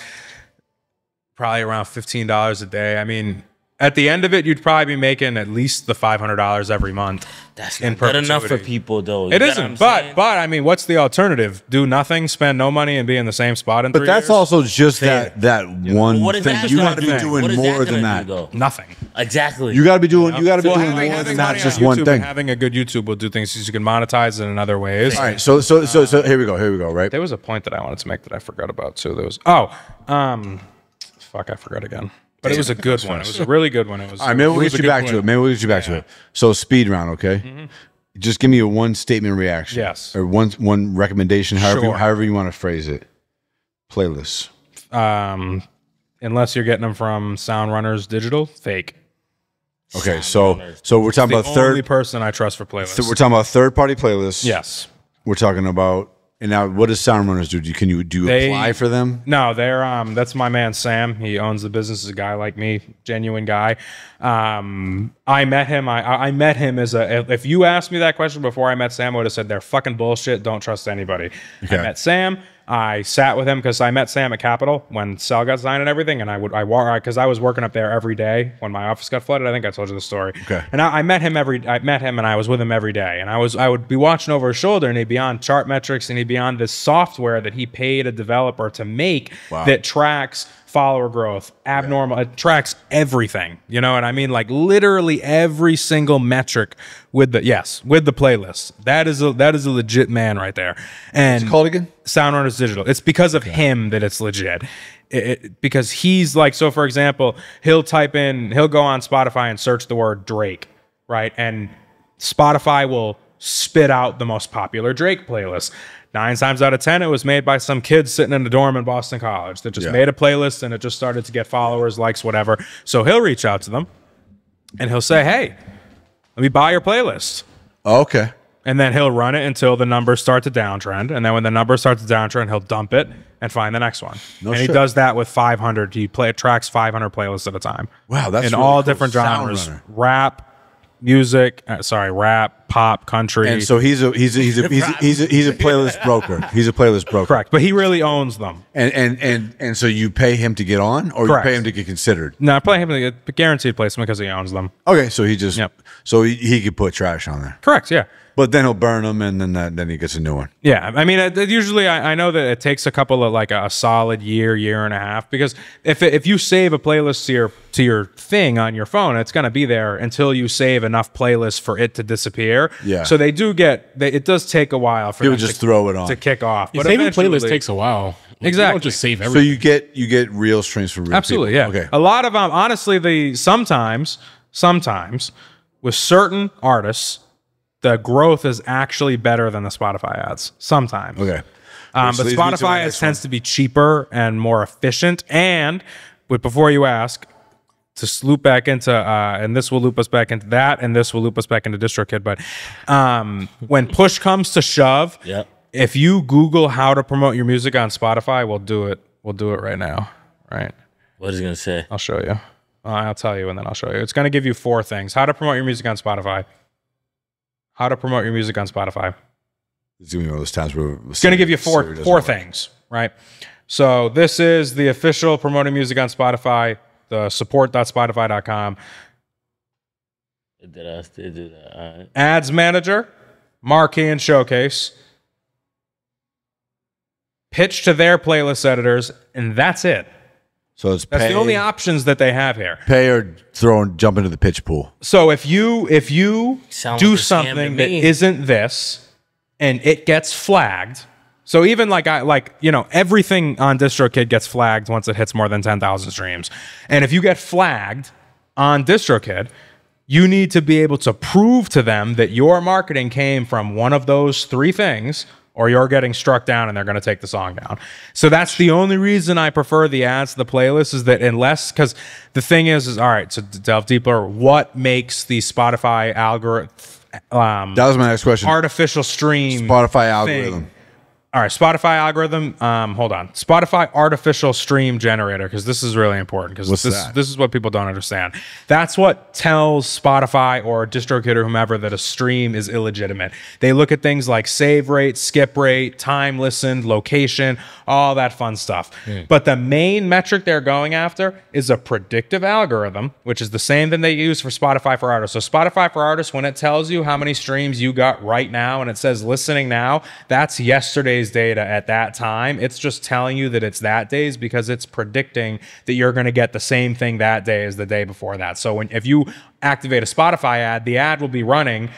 probably around $15 a day. I mean, at the end of it, you'd probably be making at least the $500 every month. that's in not good enough for perpetuity. people though. You It get what isn't, I'm but saying? I mean, what's the alternative? Do nothing, spend no money, and be in the same spot in But 3 that's years? also just that one what is thing. that You gonna got to be do? What doing is more gonna than do, that. though? Nothing. Exactly. You got to be doing. You got to be Well, doing having more than money not on just YouTube one and thing. having a good YouTube will do things. You can monetize it in other ways. All right, so here we go, right? There was a point that I wanted to make that I forgot about too. There was fuck, I forgot again. But it was a good one. It was a really good one. It was. All right, maybe we'll it was get a you good back one. to it. Maybe we'll get you back to it. So speed round, okay? Just give me a one statement reaction. Yes. Or one recommendation, however Sure. however you want to phrase it. Playlists. Unless you're getting them from Sound Runners Digital, fake. Okay, so we're talking The about only third. person I trust for playlists. We're talking about third party playlists. Yes. We're talking about. And now, what does Sound Runners do? Do you apply for them? No, they're that's my man Sam. He owns the business. Is a guy like me, genuine guy. I met him. I met him as a. If you asked me that question before I met Sam, I would have said they're fucking bullshit. Don't trust anybody. Okay. I met Sam. I sat with him because I met Sam at Capitol when Cell got signed and everything, and I because I was working up there every day when my office got flooded. I think I told you the story. Okay. And I met him and I was with him every day, and I would be watching over his shoulder, and he'd be on chart metrics, and he'd be on this software that he paid a developer to make that tracks follower growth, abnormal. It tracks everything. You know what I mean? Like literally every single metric with the playlist. That is a legit man right there. And Called again? Sound Runners Digital. It's because of him that it's legit. Because he's like, so for example, he'll go on Spotify and search the word Drake, right? And Spotify will spit out the most popular Drake playlist. 9 times out of 10, it was made by some kid sitting in a dorm in Boston College that just made a playlist and it just started to get followers, likes, whatever. So he'll reach out to them and he'll say, hey, let me buy your playlist. Okay. And then he'll run it until the numbers start to downtrend. And then when the numbers start to downtrend, he'll dump it and find the next one. No and he shit. does that with 500. He tracks 500 playlists at a time. Wow, that's in really all cool. different Sound genres: Runner. rap, music. Rap, pop, country. And so he's a playlist broker. He's a playlist broker. Correct, but he really owns them. And so you pay him to get on, or Correct. you pay him to get considered. No, I play him a guaranteed placement because he owns them. Okay, so he just Yep. so he could put trash on there, Correct, yeah. but then he'll burn them, and then he gets a new one. Yeah, I mean, usually I know that it takes a couple of like a solid year and a half, because if you save a playlist to your thing on your phone, it's going to be there until you save enough playlists for it to disappear. Yeah. So it does take a while for People them just throw it on. to kick off. But But saving eventually- playlist takes a while. Like, Exactly. You don't just save So everything. you get real streams from real Absolutely, people. yeah. Okay. A lot of honestly, sometimes with certain artists, the growth is actually better than the Spotify ads. Sometimes. Okay. But Which leads me to my Spotify next tends to be cheaper and more efficient. And before you ask, to loop back into, and this will loop us back into that, and this will loop us back into DistroKid. But when push comes to shove, Yep. if you Google how to promote your music on Spotify, we'll do it. We'll do it right now. Right? What is he gonna say? I'll show you. I'll tell you, and then I'll show you. It's going to give you 4 things: how to promote your music on Spotify. How to promote your music on Spotify. It's gonna be one of those times where It's going to give you four things, right? So this is the official promoting music on Spotify the support.spotify.com. It did that. All right. Ads manager, marquee and showcase, pitch to their playlist editors, and that's it. So it's That's the only options that they have here. Pay or jump into the pitch pool. So if you Sound do like a scam to something that me. isn't this and it gets flagged, so even everything on DistroKid gets flagged once it hits more than 10,000 streams. And if you get flagged on DistroKid, you need to be able to prove to them that your marketing came from one of those three things, or you're getting struck down and they're going to take the song down. So that's the only reason I prefer the ads to the playlist, is that unless, because the thing is all right, so to delve deeper, what makes the Spotify algorithm, That was my next question. artificial stream Spotify thing. algorithm. All right, Spotify algorithm. Hold on. Spotify artificial stream generator, because this is really important, because What's that? this is what people don't understand. That's what tells Spotify or DistroKid or whomever that a stream is illegitimate. They look at things like save rate, skip rate, time listened, location, all that fun stuff. But the main metric they're going after is a predictive algorithm, which is the same thing they use for Spotify for Artists. So Spotify for Artists, when it tells you how many streams you got right now and it says listening now, that's yesterday's data at that time. It's just telling you that it's that day's, because it's predicting that you're going to get the same thing that day as the day before that. So if you activate a Spotify ad, the ad will be running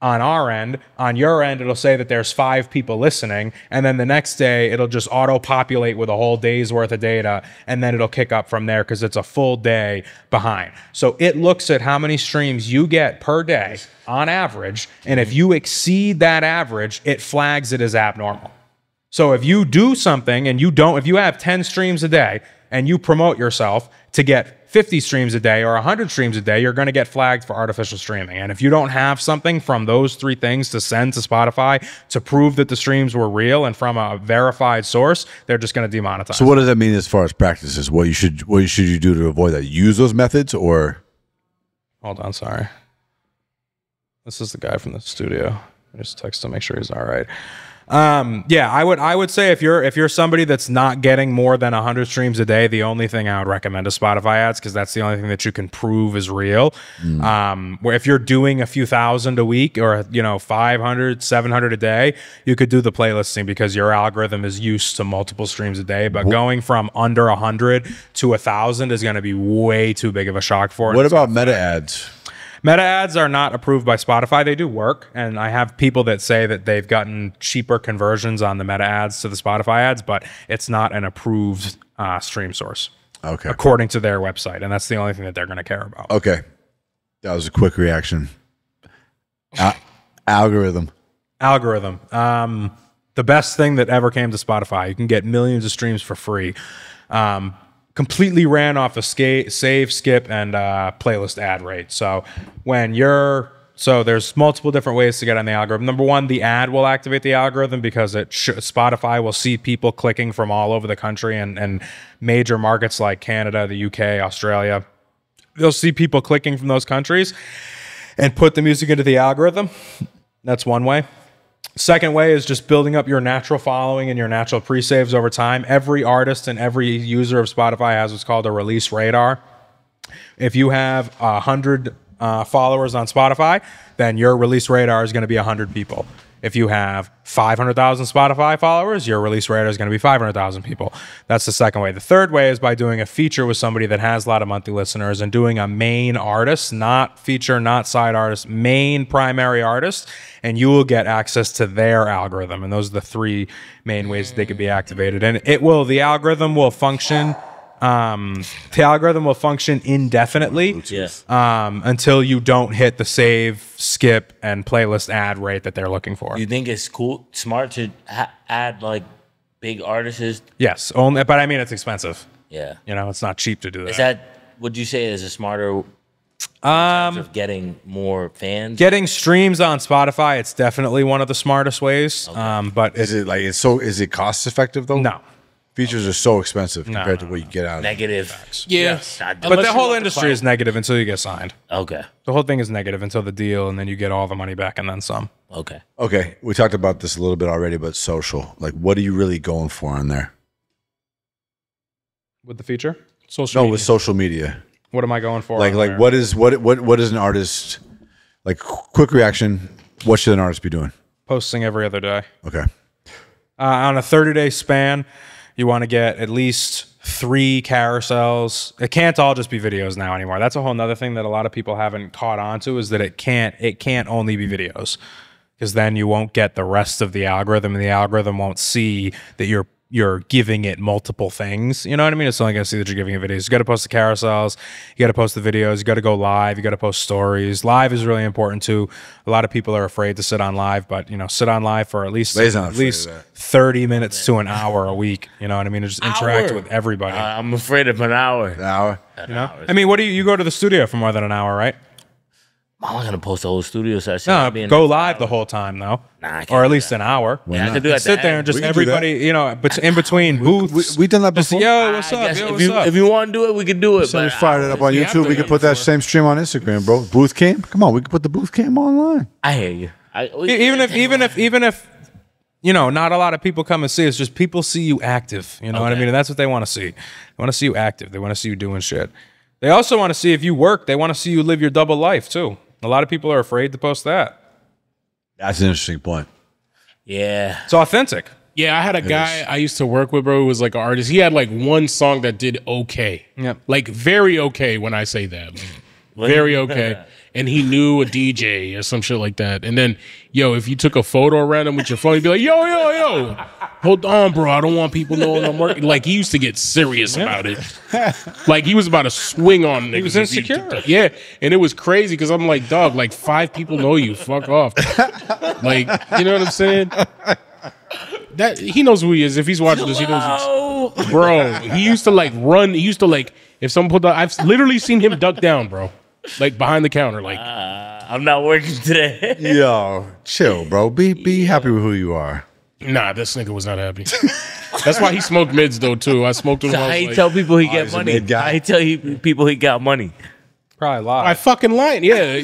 on our end. On your end, it'll say that there's 5 people listening, and then the next day it'll just auto-populate with a whole day's worth of data, and then it'll kick up from there because it's a full day behind. So it looks at how many streams you get per day on average, and if you exceed that average, it flags it as abnormal. So if you do something and if you have 10 streams a day and you promote yourself to get 50 streams a day or 100 streams a day, you're going to get flagged for artificial streaming. And if you don't have something from those 3 things to send to Spotify to prove that the streams were real and from a verified source, they're just going to demonetize. So what does that mean as far as practices? What should you do to avoid that? Use those methods, or? Hold on, sorry. This is the guy from the studio. I just text to make sure he's all right. Yeah, I would say if you're somebody that's not getting more than 100 streams a day, the only thing I would recommend is Spotify ads, because that's the only thing that you can prove is real. Where if you're doing a few thousand a week, or 500, 700 a day, you could do the playlisting, because your algorithm is used to multiple streams a day. But going from under 100 to 1,000 is going to be way too big of a shock for it. What about meta ads? Meta ads are not approved by Spotify. They do work, and I have people that say that they've gotten cheaper conversions on the meta ads to the Spotify ads, but it's not an approved stream source, Okay. according to their website, and that's the only thing that they're going to care about. Okay. That was a quick reaction. Algorithm. The best thing that ever came to Spotify. You can get millions of streams for free. Completely ran off a save, skip, and playlist ad rate. So there's multiple different ways to get on the algorithm. Number one, the ad will activate the algorithm, because Spotify will see people clicking from all over the country and major markets like Canada, the UK, Australia. They'll see people clicking from those countries and put the music into the algorithm. That's one way. Second way is just building up your natural following and your natural pre-saves over time. Every artist and every user of Spotify has what's called a release radar. If you have 100 followers on Spotify, then your release radar is going to be 100 people. If you have 500,000 Spotify followers, your release radar is going to be 500,000 people. That's the second way. The third way is by doing a feature with somebody that has a lot of monthly listeners and doing a main artist, not feature, not side artist, main primary artist, and you will get access to their algorithm. And those are the 3 main ways that they could be activated. And the algorithm will function. The algorithm will function indefinitely until you don't hit the save, skip, and playlist ad rate that they're looking for. You think it's smart to add like big artists? Yes, only, but I mean it's expensive. Yeah, it's not cheap to do that. Is that, would you say, is a smarter in terms of getting more fans? Getting streams on Spotify, it's definitely one of the smartest ways. Okay. But Is it cost effective though? No. Features are so expensive compared to what you get out of it. Negative. Yeah. But the whole industry is negative until you get signed. Okay. The whole thing is negative until the deal, and then you get all the money back and then some. Okay. Okay, we talked about this a little bit already, but social. Like, what are you really going for on there? With the feature? Social No, media. with social media. What am I going for? Like on there? what is an artist like? Quick reaction. What should an artist be doing? Posting every other day. Okay. On a 30-day span, you want to get at least 3 carousels. It can't all just be videos now anymore. That's a whole nother thing that a lot of people haven't caught on to, is that it can't only be videos, because then you won't get the rest of the algorithm, and the algorithm won't see that you're giving it multiple things. You know what I mean? It's only going to see that you're giving it videos. You got to post the carousels. You got to post the videos. You got to go live. You got to post stories. Live is really important too. A lot of people are afraid to sit on live, but sit on live for at least 30 minutes to an hour a week. You know what I mean? And just interact with everybody. I'm afraid of an hour. An hour. I mean, what do you go to the studio for more than an hour, right? I'm not gonna post a whole studio session. No, go live the whole time though, or at least an hour. Yeah, I can do that. Sit there and just everybody, but in between booths. We done that before. Yo, what's up? Yo, what's up? If you want to do it, we can do it. So we But fired it up on YouTube. We could put that same stream on Instagram, bro. Booth cam. Come on, we could put the booth cam online. I hear you. Even if not a lot of people come and see us, just people see you active. You know what I mean? And that's what they want to see. They want to see you active. They want to see you doing shit. They also want to see if you work. They want to see you live your double life too. A lot of people are afraid to post that. That's an interesting point. Yeah. It's authentic. Yeah, I had a guy I used to work with, bro, who was like an artist. He had like one song that did okay. Yep. Like very okay when I say that. Very okay. And he knew a DJ or some shit like that. And then, if you took a photo around him with your phone, he'd be like, yo, hold on, bro. I don't want people knowing I'm working. Like, he used to get serious about it. Like, he was about to swing on niggas. He was insecure. Yeah. And it was crazy because I'm like, dog, like 5 people know you. Fuck off. Like, you know what I'm saying? That he knows who he is. If he's watching this, he knows. Bro, he used to like run. He used to like, if someone put that, I've literally seen him duck down, bro. Like behind the counter, like I'm not working today. Yo, chill, bro. Be happy with who you are. Nah, this nigga was not happy. That's why he smoked mids though too. I smoked with him. So how you tell people he get money? How you tell people he got money? Probably a lot. By fucking lying, yeah.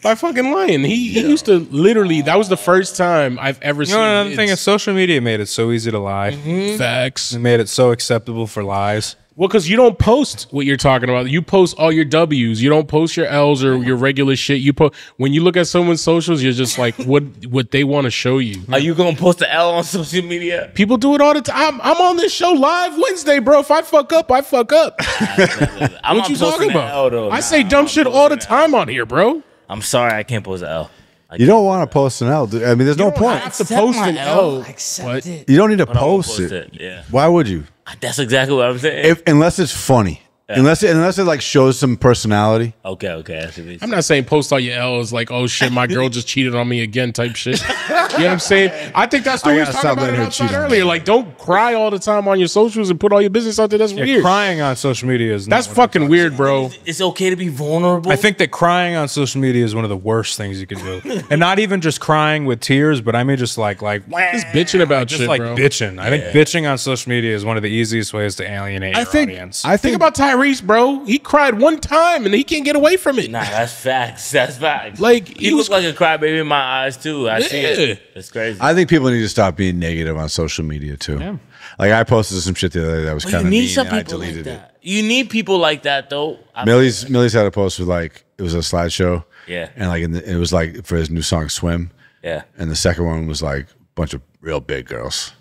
By fucking lying. He used to literally. That was the first time I've ever seen. Another thing is social media made it so easy to lie. Facts. It made it so acceptable for lies. Well, because you don't post what you're talking about. You post all your W's. You don't post your L's or your regular shit. You post when you look at someone's socials, you're just like, what they want to show you. Are you gonna post the L on social media? People do it all the time. I'm on this show live Wednesday, bro. If I fuck up, I fuck up. I'm What you not posting talking the about? L, though. I say dumb shit all the time on here, bro. I'm sorry, I can't post the L. You don't want to post an L. Dude. I mean, there's no point. have to post an L. Accept it. You don't need to But I won't post it. Yeah, Why would you? that's exactly what I'm saying. Unless it's funny. Unless it like shows some personality. Okay. I see what you're I'm saying. not saying post all your L's like, oh shit, my girl just cheated on me again type shit. You know what I'm saying? I think that's what I we was gotta talking stop about letting it her outside cheat on me. earlier. Like, don't cry all the time on your socials and put all your business out there. That's weird. Crying on social media is That's not what I'm fucking weird, bro. It's okay to be vulnerable. I think that crying on social media is one of the worst things you can do. And not even just crying with tears, but I mean just like Just bitching about just shit, like bro. bitching. I think bitching on social media is one of the easiest ways to alienate your audience. Think about Tyrese, bro. He cried one time and he can't get away from it. Nah, that's facts. That's facts. Like, he looks like a crybaby in my eyes too. I see Yeah. it. It's crazy. I think people need to stop being negative on social media too. Yeah. Like I posted some shit the other day that was But kind you of need mean, some and I people like deleted it. that. You need people like that though. Millie's had a post with like it was a slideshow. Yeah. And like it was like for his new song "Swim." Yeah. And the second one was like a bunch of real big girls.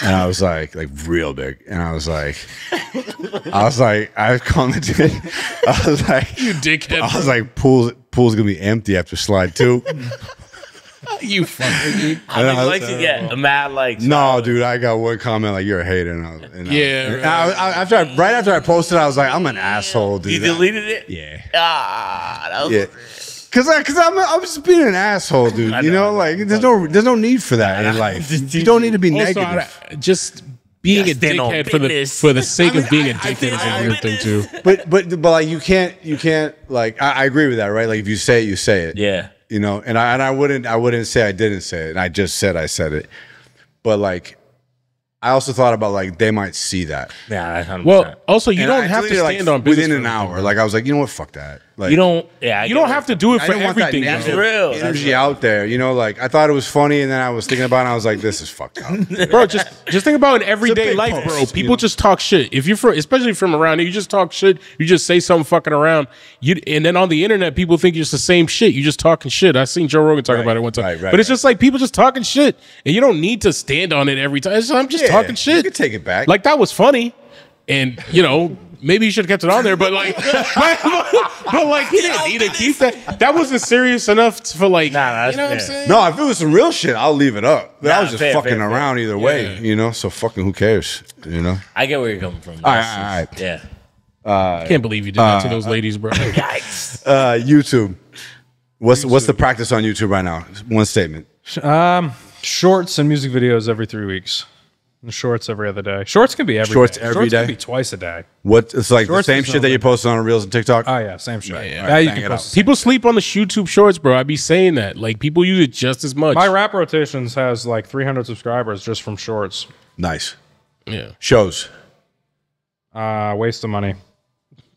And I was like real big. And I was like, I commented. I was like, You dickhead. I was like, pool's gonna be empty after slide 2. You fucking. How many likes you get? A mad likes. No, dude, I got one comment like you're a hater. Right after I posted, I was like, I'm an asshole, dude. You deleted it? Yeah. That was Yeah. Cause I'm just being an asshole, dude. I You know. know, like there's no need for that in life. You don't need to be Also, negative. just being a stand on dickhead business. for the sake of being a dickhead is a weird thing too. But like you can't like I agree with that, right? Like if you say it, you say it. Yeah. You know, and I wouldn't say I didn't say it. And I just said I said it. But like I also thought about like they might see that. Yeah, that's 100%. Well, also you And don't I have to deleted it, stand like, on business within an for hour. Like I was like, you know what? Fuck that. Like, You don't. Yeah, You don't have to do it I for didn't want that everything. negative That's real. That's energy real. out there. You know, like I thought it was funny, and then I was thinking about it, and I was like, this is fucked up. Bro, just think about in everyday big life, post, bro. you People know? just talk shit. If you're from, especially from around here, you just talk shit. You just say something fucking around. And then on the internet, people think it's the same shit. You just talking shit. I seen Joe Rogan talk about it one time. But it's just like people just talking shit, and you don't need to stand on it every time. I'm just talking shit. You can take it back. Like that was funny, and maybe you should have kept it on there. But like, but like he didn't need to keep that. That wasn't serious enough for like. Nah, you know what I'm that's saying? No, if it was some real shit, I'll leave it up. But I was just fair, fucking fair. around either way, So fucking who cares, I get where you're coming from. All right. Yeah. I can't believe you did that to those ladies, bro. Yikes. YouTube. What's the practice on YouTube right now? One statement. Shorts and music videos every 3 weeks. And shorts every other day. Shorts can be every Shorts day. every Shorts day? can be twice a day. It's like Shorts the same is shit that you post on Reels and TikTok? Oh yeah, same shit. Yeah. Yeah, you Bang can it post. out. People sleep on the YouTube Shorts, bro. I be saying that. Like people use it just as much. My rap rotations has like 300 subscribers just from shorts. Nice. Yeah. Shows. Waste of money.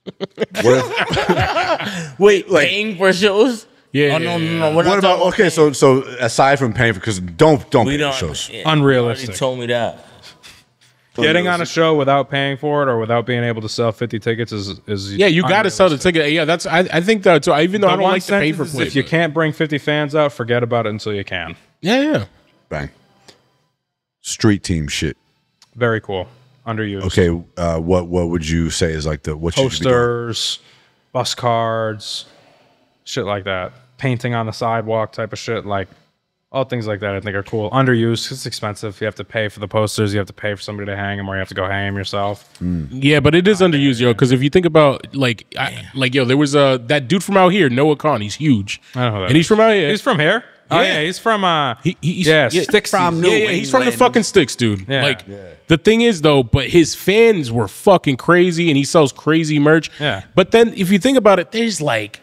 What if, Wait, paying for shows? Yeah. Oh no. We're what not about, talking okay, so aside from paying for, because don't We pay don't. for shows. Yeah, Unrealistic. You told me that. Getting on a show without paying for it or without being able to sell 50 tickets is Yeah, you got to sell the ticket. Yeah, that's. I think that. So even though I don't like to pay for play, if you can't bring 50 fans out, forget about it until you can. Yeah. Bang. Street team shit. Very cool. Underused. Okay, what would you say is like what you should be doing? Posters, bus cards, shit like that. Painting on the sidewalk type of shit. Like all things like that I think are cool. Underused. It's expensive. You have to pay for the posters. You have to pay for somebody to hang them or you have to go hang them yourself. Yeah, but it is underused, yo. Because if you think about there was that dude from out here, Noah Khan. He's huge. I don't know who that and he's is. from out here. He's from here? Oh, Yeah. yeah. He's from, He's Sticks. from Yeah, he's from the fucking sticks, dude. Yeah. Like the thing is though, but his fans were fucking crazy, and he sells crazy merch. Yeah. But then if you think about it, there's like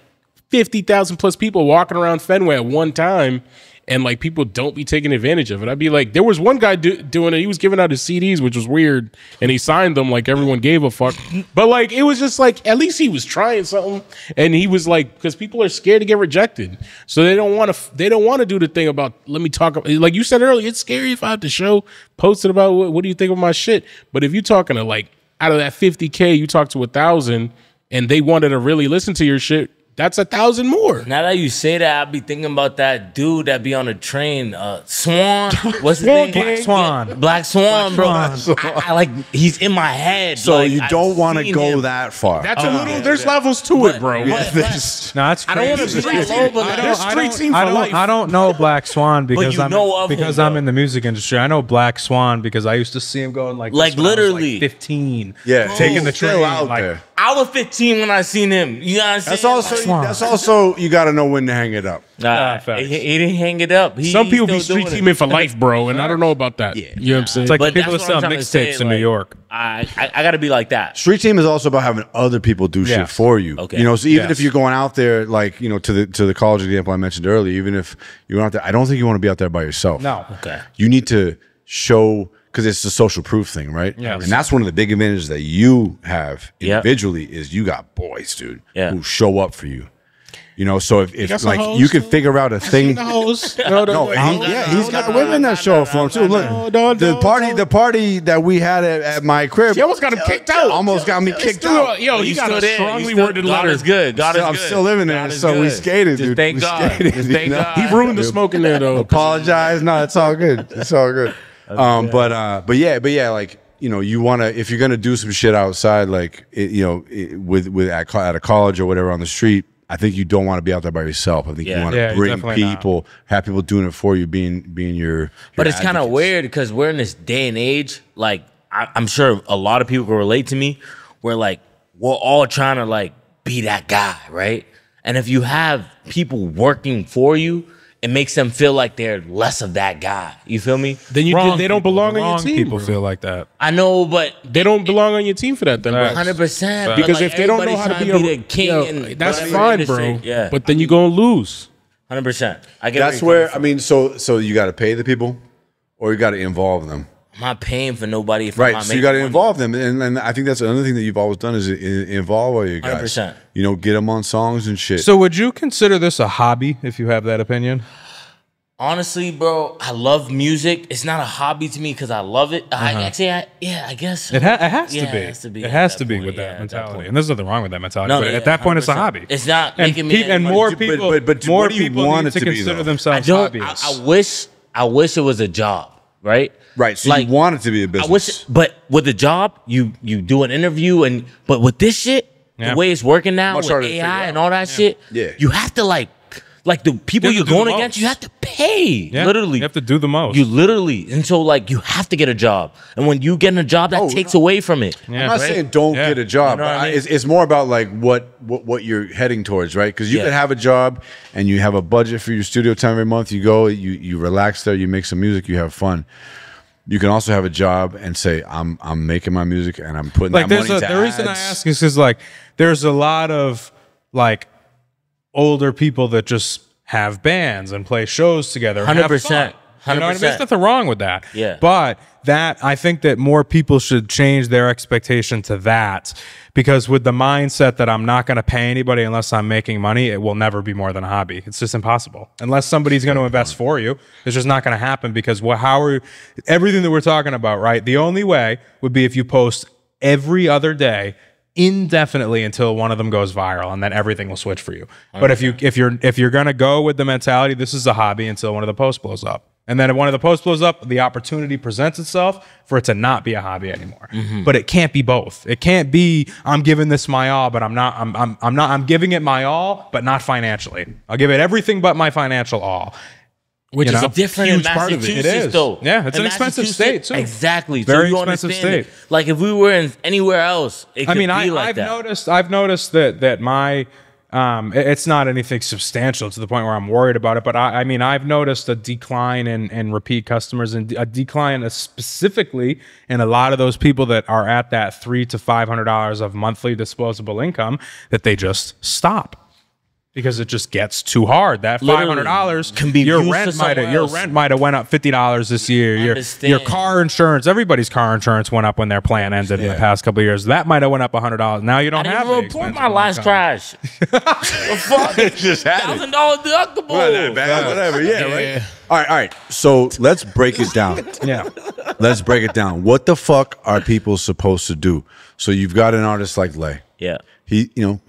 50,000 plus people walking around Fenway at one time, and like people don't be taking advantage of it. I'd be like, there was one guy doing it. He was giving out his CDs, which was weird, and he signed them like everyone gave a fuck. But like it was just like at least he was trying something, and he was like, because people are scared to get rejected, so they don't want to do the thing about let me talk about, like you said earlier. It's scary if I have to post it about what do you think of my shit. But if you're talking to like out of that 50K, you talk to 1,000, and they wanted to really listen to your shit. That's 1,000 more. Now that you say that, I be thinking about that dude that be on the train, Swan. What's his Swan name? Gang. Black Swan. Black Swan, bro. I like he's in my head. So like, you I've don't want to seen go him. that far. That's a little. There's levels to it, bro. Yeah, there's- No, that's I crazy. don't want to street low, but like, There's street team for life. I don't know Black Swan because you know of him, I'm though. in the music industry. I know Black Swan because I used to see him going like Like, this when I was, literally. 15. Yeah, taking the still train out like, there. I was 15 when I seen him. You know what I'm saying? That's also you got to know when to hang it up. Nah, facts. he didn't hang it up. Some people be he's still street doing teaming it. for life, bro, and I don't know about that. Yeah. You know what I'm saying? It's like But the people that that's what sell I'm trying to say, mixtapes in New like, York. I got to be like that. Street team is also about having other people do shit Yes. for you. Okay. You know, so even Yes. if you're going out there, like to the college example I mentioned earlier, even if you're out there, I don't think you want to be out there by yourself. No. Okay. You need to show, because it's the social proof thing, right? Yes. And that's one of the big advantages that you have Yeah. individually is you got boys, dude, Yeah. who show up for you. You know, so if got some like hoes, you can too? figure out a thing. No, He's got women that show up for him too. Look, no, the party that we had at my crib, He almost got him kicked out. almost got me kicked out. Yo, he got a strongly worded God letter. is good. God is I'm good. still living there, God is so we good. skated, Just dude. thank We God. skated, Just you thank know? God. He ruined the smoking there, though. Apologize. No, it's all good. It's all good. But yeah, like, you know, you want to, if you're gonna do some shit outside, like at a college or whatever on the street, I think you don't want to be out there by yourself. I think you Yeah. want Yeah, to you bring definitely not. people, have people doing it for you, being your. But it's kind of weird because we're in this day and age. Like I'm sure a lot of people can relate to me. Where like we're all trying to like be that guy, right? And if you have people working for you, it makes them feel like they're less of that guy. You feel me? Then they don't belong on your team. People bro. feel like that. I know, but They don't belong on your team for that, then, bro. 100%. Because if they don't know how to be the king, yo, and that's whatever fine, industry, bro. Yeah, But then you gonna lose. 100%. I get. That's where I mean, so you got to pay the people, or you got to involve them. I'm not paying for nobody if I'm Right, not so you got to making involve them, and I think that's another thing that you've always done is involve all your guys. 100%. You know, get them on songs and shit. So would you consider this a hobby if you have that opinion? Honestly, bro, I love music. It's not a hobby to me because I love it. I guess so. It has to Yeah, be. it has to be It at has that to be point. with Yeah, that at that mentality. point. And there's nothing wrong with that mentality. No, but yeah, at that point, it's a 100%. hobby. It's not and, making me any and money. more But- people, but more what do you people want need it to to be, consider though? themselves I hobbyists. wish it was a job, right? Right, so Like, you want it to be a business. I wish, but with a job, you do an interview, but with this shit, Yeah. the way it's working now Much with harder to figure AI out. and all that shit, Yeah. you have to like the people You you're have to do going the against, most. you have to pay. Yeah, Literally, you have to do the most. You literally, and so like you have to get a job, and when you get a job, that takes away from it. Yeah. I'm not saying don't Yeah. get a job. You know what I mean? It's more about like what you're heading towards, right? Because you Yeah. could have a job and you have a budget for your studio time every month. You go, you relax there, you make some music, you have fun. You can also have a job and say, I'm making my music and I'm putting Like that money into the reason I ads. ask is because like there's a lot of like older people that just have bands and play shows together. and have 100%. fun. You know what I mean? 100%. There's nothing wrong with that. Yeah. But I think that more people should change their expectation to that, because with the mindset that I'm not going to pay anybody unless I'm making money, it will never be more than a hobby. It's just impossible. Unless somebody's going to invest for you, it's just not going to happen, because everything that we're talking about, right? The only way would be if you post every other day indefinitely until one of them goes viral, and then everything will switch for you. But if you're going to go with the mentality, this is a hobby until one of the posts blows up. And then if one of the posts blows up, the opportunity presents itself for it to not be a hobby anymore. But it can't be both. It can't be I'm giving this my all, but I'm giving it my all, but not financially. I'll give it everything but my financial all. Which You is know? a Different huge in part of it. Massachusetts, is. though. Yeah, it's In an expensive Massachusetts- state, too. Exactly. Very so you expensive understand state. it. Like if we were in anywhere else, it could be like I've that. I've noticed that my it's not anything substantial to the point where I'm worried about it, but I've noticed a decline in repeat customers, and a decline specifically in a lot of those people that are at that $300 to $500 of monthly disposable income, that they just stop. Because it just gets too hard. That $500 Can be your used rent for might have somewhere else. went up $50 this year. Your understand. car insurance, everybody's car insurance went up when their plan ended in the past couple of years. That might have went up $100. Now you don't I have didn't the report expensive my last income. crash. The fuck? Just had it. $1,000 deductible. Not that bad, whatever. Yeah, right. All right. So let's break it down. Yeah. Let's break it down. What the fuck are people supposed to do? So you've got an artist like Lay. Yeah.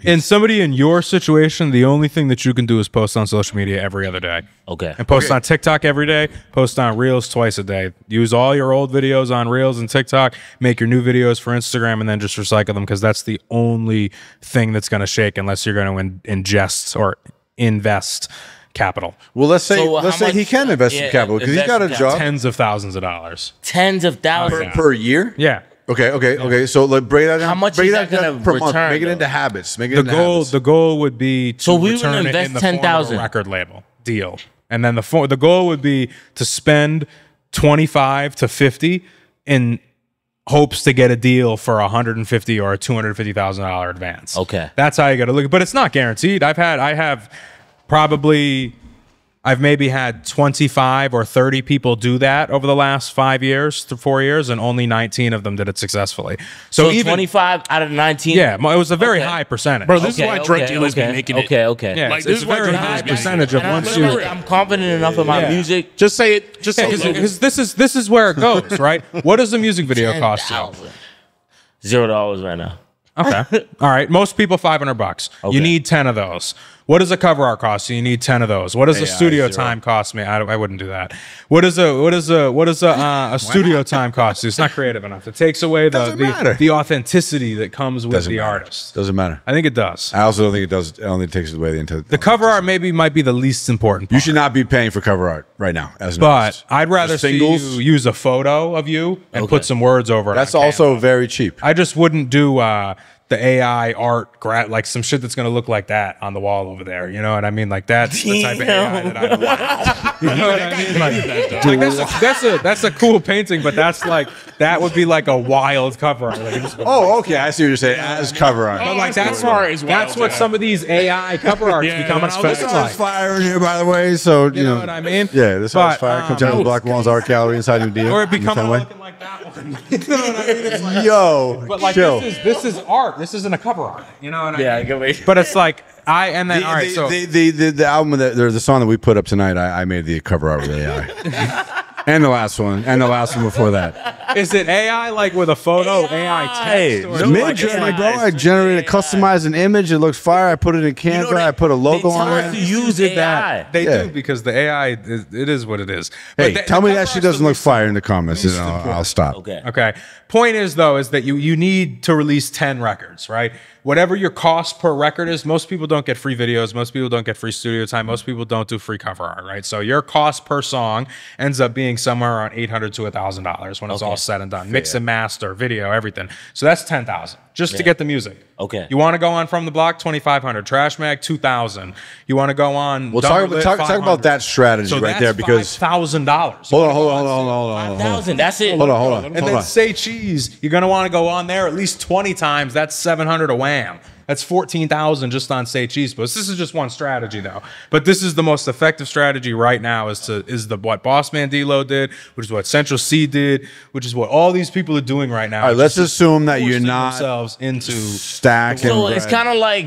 And somebody in your situation, the only thing that you can do is post on social media every other day. Okay. And post on TikTok every day, post on Reels twice a day. Use all your old videos on Reels and TikTok, make your new videos for Instagram, and then just recycle them, because that's the only thing that's going to shake unless you're going to ingest or invest capital. Well, let's say So, how he much- can invest in yeah, capital because he's invest got a in job Tens of thousands of dollars. Tens of thousands. per year. Yeah. Okay. So let's break that down. How much break is that gonna down per month. return, Make it though? into habits. Make it The into goal habits. the goal would be to So we would return it invest in the form of a 10,000. record label deal. And then the goal would be to spend 25 to 50 in hopes to get a deal for $150 or a $250,000 advance. Okay. That's how you got to look at it. But it's not guaranteed. I've maybe had 25 or 30 people do that over the last 5 years to 4 years, and only 19 of them did it successfully. So even 25 out of 19? yeah, it was a very Okay. high percentage. Bro, this is why drug dealers okay, be making it. Okay. yeah, Like, it's this a is why very drug high dealers be making it. percentage of And once you. I'm confident enough in my Yeah. music. Just say it. Just say it. Because this is where it goes, right? What does a music video cost you? $0 right now. Okay. All right. Most people $500. Okay. You need 10 of those. What does a cover art cost you? You need 10 of those. What does a studio 0. time cost me? I wouldn't do that. What does a studio time cost you? It's not creative enough. It takes away Doesn't matter. the authenticity that comes with Doesn't the matter. artist. Doesn't matter. I think it does. I also don't think it does. I don't think it takes away the intent. The cover art might be the least important part. You should not be paying for cover art right now. As an But artist. I'd rather Just see singles. you use a photo of you and Okay. put some words over it. That's on Canva. also very cheap. I just wouldn't do the AI art, like some shit that's going to look like that on the wall over there. You know what I mean? Like that's the type of AI that I want. You know what I mean? Like that's a cool painting, but that's like that would be like a wild cover art. Like, Oh, okay. I see what you're saying. As cover art. but like that's cover art is that's wild, what yeah. some of these AI cover arts Yeah, become when I was expensive. looking This is fire in here, by the way. So You know what I mean? Yeah, this But, house fire. Come down to the Black Walls Art Gallery inside New Deal. Or it become Fenway. looking like that one. You know what I mean? It's like, Yo, but like chill. this is art. This isn't a cover art. You know what I mean? Yeah, I get what you- But it's like and then all right. So the album that the song that we put up tonight, I made the cover art with AI. And the last one before that. is it AI like with a photo, AI Hey, text? Or Mid like Journey, AI. bro. I generated, customized an image. It looks fire. I put it in Canva. I put a logo they on tell us it. to use it that. They Yeah. do because the AI it is what it is. Hey, But tell me the that cover shit art's doesn't the look least fire in the comments, and I'll stop. Okay. Okay. Point is though, is that you need to release 10 records, right? Whatever your cost per record is, most people don't get free videos, most people don't get free studio time, most people don't do free cover art, right? So your cost per song ends up being somewhere around $800 to $1,000 when it's all said and done. Mix and master, video, everything. So that's 10,000 just to get the music. Okay. You want to go on From the Block, 2,500. Trash Mag, 2,000. You want to go on. Well, Double Lit, talk 500. about that strategy So right there, because $5,000. hold on. 1,000. That's it. Hold on. And then Say Cheese, you're gonna want to go on there at least 20 times. That's 700 a wham. That's 14,000 just on Say Cheese Post. This is just one strategy though. But this is the most effective strategy right now is what Bossman D-Lo did, which is what Central C did, which is what all these people are doing right now. All right, let's assume that you're Forcing not themselves into stacking. So it's kind of like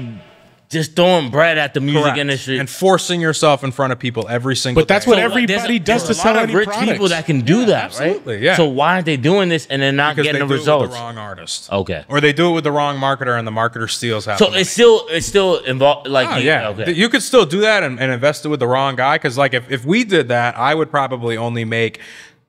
just throwing bread at the music correct, industry. and forcing yourself in front of people every single But that's day. what So, everybody does to there's a sell lot of any rich products. people that can do that, absolutely, right? yeah. So why aren't they doing this and they're not because getting they the do results? it with the wrong artist. Okay. Or they do it with the wrong marketer and the marketer steals half So the money. it's still involved. Like Oh, yeah. Okay. You could still do that and invest it with the wrong guy. Because like if we did that, I would probably only make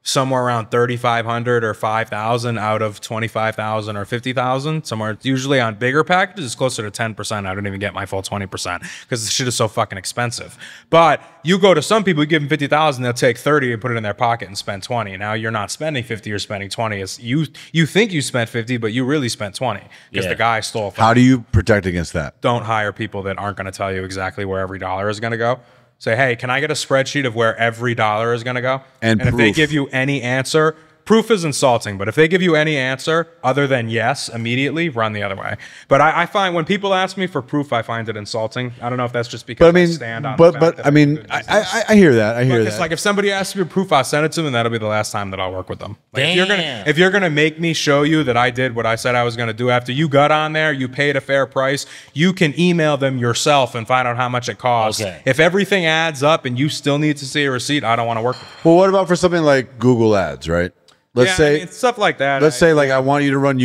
somewhere around 3,500 or 5,000 out of 25,000 or 50,000. Somewhere usually on bigger packages, it's closer to 10%. I don't even get my full 20% because the shit is so fucking expensive. But you go to some people, you give them 50,000, they'll take 30 and put it in their pocket and spend 20. Now you're not spending 50, you're spending 20. It's you think you spent 50, but you really spent 20 because Yeah. the guy stole. How do you protect against that? Don't hire people that aren't going to tell you exactly where every dollar is going to go. Say, hey, can I get a spreadsheet of where every dollar is going to go? And if they proof. give you any answer, proof is insulting, but if they give you any answer other than yes, immediately, run the other way. But I find when people ask me for proof, I find it insulting. I don't know if that's just because But I mean, stand on the fact that I I'm mean, good business. I hear that. I hear It's that. like if somebody asks me for proof, I'll send it to them, and that'll be the last time that I'll work with them. Like Damn. if you're gonna make me show you that I did what I said I was gonna do after you got on there, you paid a fair price, you can email them yourself and find out how much it costs. Okay. If everything adds up and you still need to see a receipt, I don't want to work with you. Well, what about for something like Google Ads, right? Let's Yeah, say, I mean, stuff like that. let's say, like I want you to run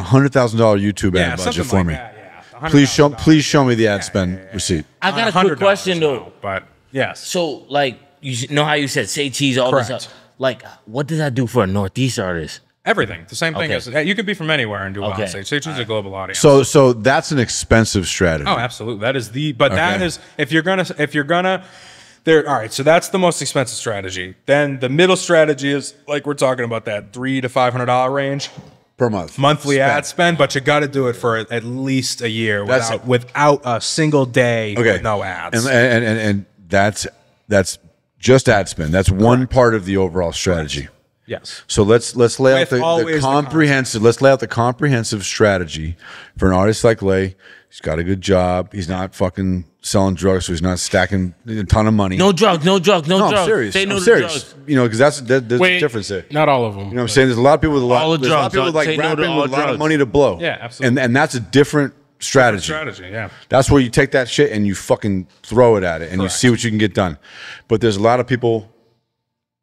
$100,000 YouTube ad budget something for like me. that, yeah. Please show me the ad spend receipt. I got a quick $100 question though. no, but yes. So like you know how you said Say Cheese, all this Correct. stuff. Like what does that do for a Northeast artist? Everything. The same thing Okay. as you could be from anywhere and do well Okay. on stage. Stage is a global audience. So that's an expensive strategy. Oh, absolutely. That is that Okay. is if you're gonna there. All right. So that's the most expensive strategy. Then the middle strategy is like we're talking about that $300 to $500 range Per month. monthly Spend. ad spend, but you got to do it for at least a year That's- without a single day Okay. with no ads. And that's just ad spend. That's one part of the overall strategy. yes. So let's lay out With always the the comprehensive. Let's lay out the comprehensive strategy for an artist like Lay. He's got a good job. He's not fucking selling drugs, so he's not stacking a ton of money. No drugs, no drugs, no No, drugs. I'm serious. Say no I'm to serious. drugs. You know, because there's Wait, a difference there. not all of them. You know what I'm saying? There's a lot of people with a lot. All the There's a lot of drugs. people like Say no to rapping all with a lot of drugs. money to blow. Yeah, absolutely. And that's a different strategy. Strategy. Yeah. That's where you take that shit and you fucking throw it at it and you Correct. see what you can get done. But there's a lot of people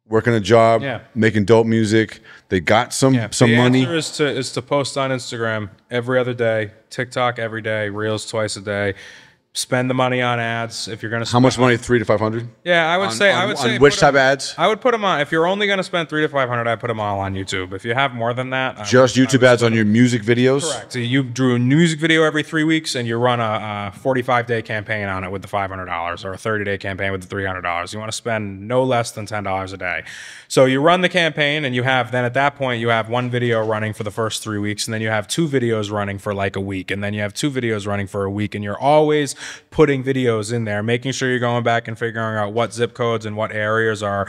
working a job, Yeah. making dope music. They got some The money. answer is to post on Instagram every other day, TikTok every day, Reels twice a day. Spend the money on ads if you're going to. How much money? 300 to 500. Yeah, I would say. I would say. On which put type 'em- of ads? I would put them on. If you're only going to spend 300 to 500, I put them all on YouTube. If you have more than that, Just YouTube ads on your music videos. Correct. So you drew a music video every 3 weeks, and you run a 45-day campaign on it with the $500, or a 30-day campaign with the $300. You want to spend no less than $10 a day. So you run the campaign, and you have then at that point you have one video running for the first 3 weeks, and then you have two videos running for like a week, and then you have two videos running for a week, and you're always putting videos in there, making sure you're going back and figuring out what zip codes and what areas are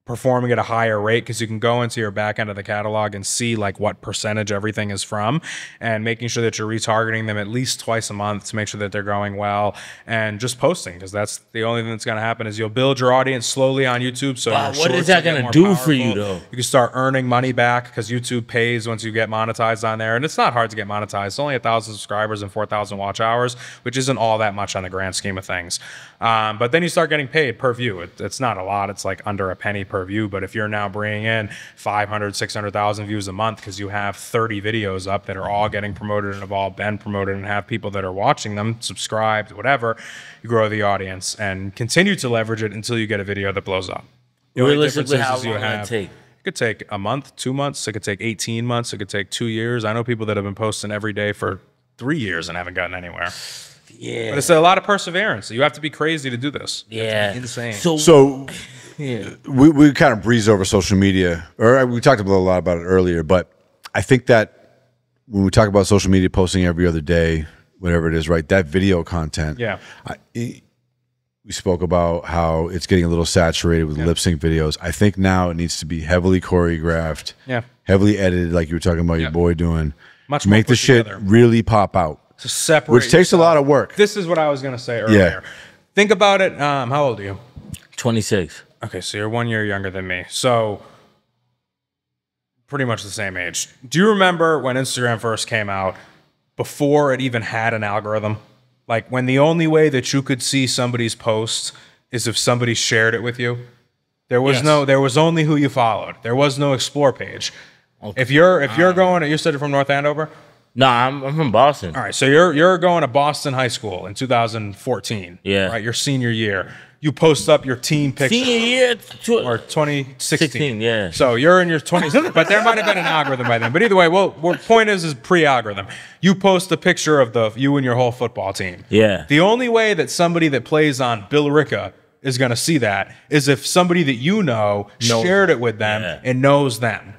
performing at a higher rate, because you can go into your back end of the catalog and see like what percentage everything is from, and making sure that you're retargeting them at least twice a month to make sure that they're going well, and just posting, because that's the only thing that's going to happen is you'll build your audience slowly on YouTube. So wow, what is that going to do for you though? You can start earning money back because YouTube pays once you get monetized on there, and it's not hard to get monetized. It's only 1,000 subscribers and 4,000 watch hours, which isn't all that much on the grand scheme of things. But then you start getting paid per view. It's not a lot. It's like under a penny per view. But if you're now bringing in 500, 600,000 views a month because you have 30 videos up that are all getting promoted and have all been promoted and have people that are watching them, subscribed, whatever, you grow the audience and continue to leverage it until you get a video that blows up. Realistically, how long will it take? It could take a month, 2 months. It could take 18 months. It could take 2 years. I know people that have been posting every day for 3 years and haven't gotten anywhere. Yeah. But it's a lot of perseverance. You have to be crazy to do this. Yeah. It's insane. So we kind of breeze over social media, or we talked a lot about it earlier, but I think that when we talk about social media posting every other day, whatever it is, right, that video content, we spoke about how it's getting a little saturated with lip sync videos. I think now it needs to be heavily choreographed, heavily edited, like you were talking about your boy doing. Much make the shit together. Really pop out. To separate, which takes a lot of work. This is what I was going to say earlier. Think about it. How old are you? 26. Okay, so you're 1 year younger than me. So pretty much the same age. Do you remember when Instagram first came out, before it even had an algorithm? Like when the only way that you could see somebody's post is if somebody shared it with you. There was there was only who you followed. There was no explore page. Okay. If you're going, you said you're from North Andover? No, I'm from Boston. All right, so you're going to Boston High School in 2014. Yeah. Right, your senior year. You post up your team picture. Senior year? Or 2016. 16, yeah. So you're in your 20s, but there might have been an algorithm by then. But either way, point is pre-algorithm. You post a picture of you and your whole football team. Yeah. The only way that somebody that plays on Bill Ricca is going to see that is if somebody that you know shared it with them and knows them.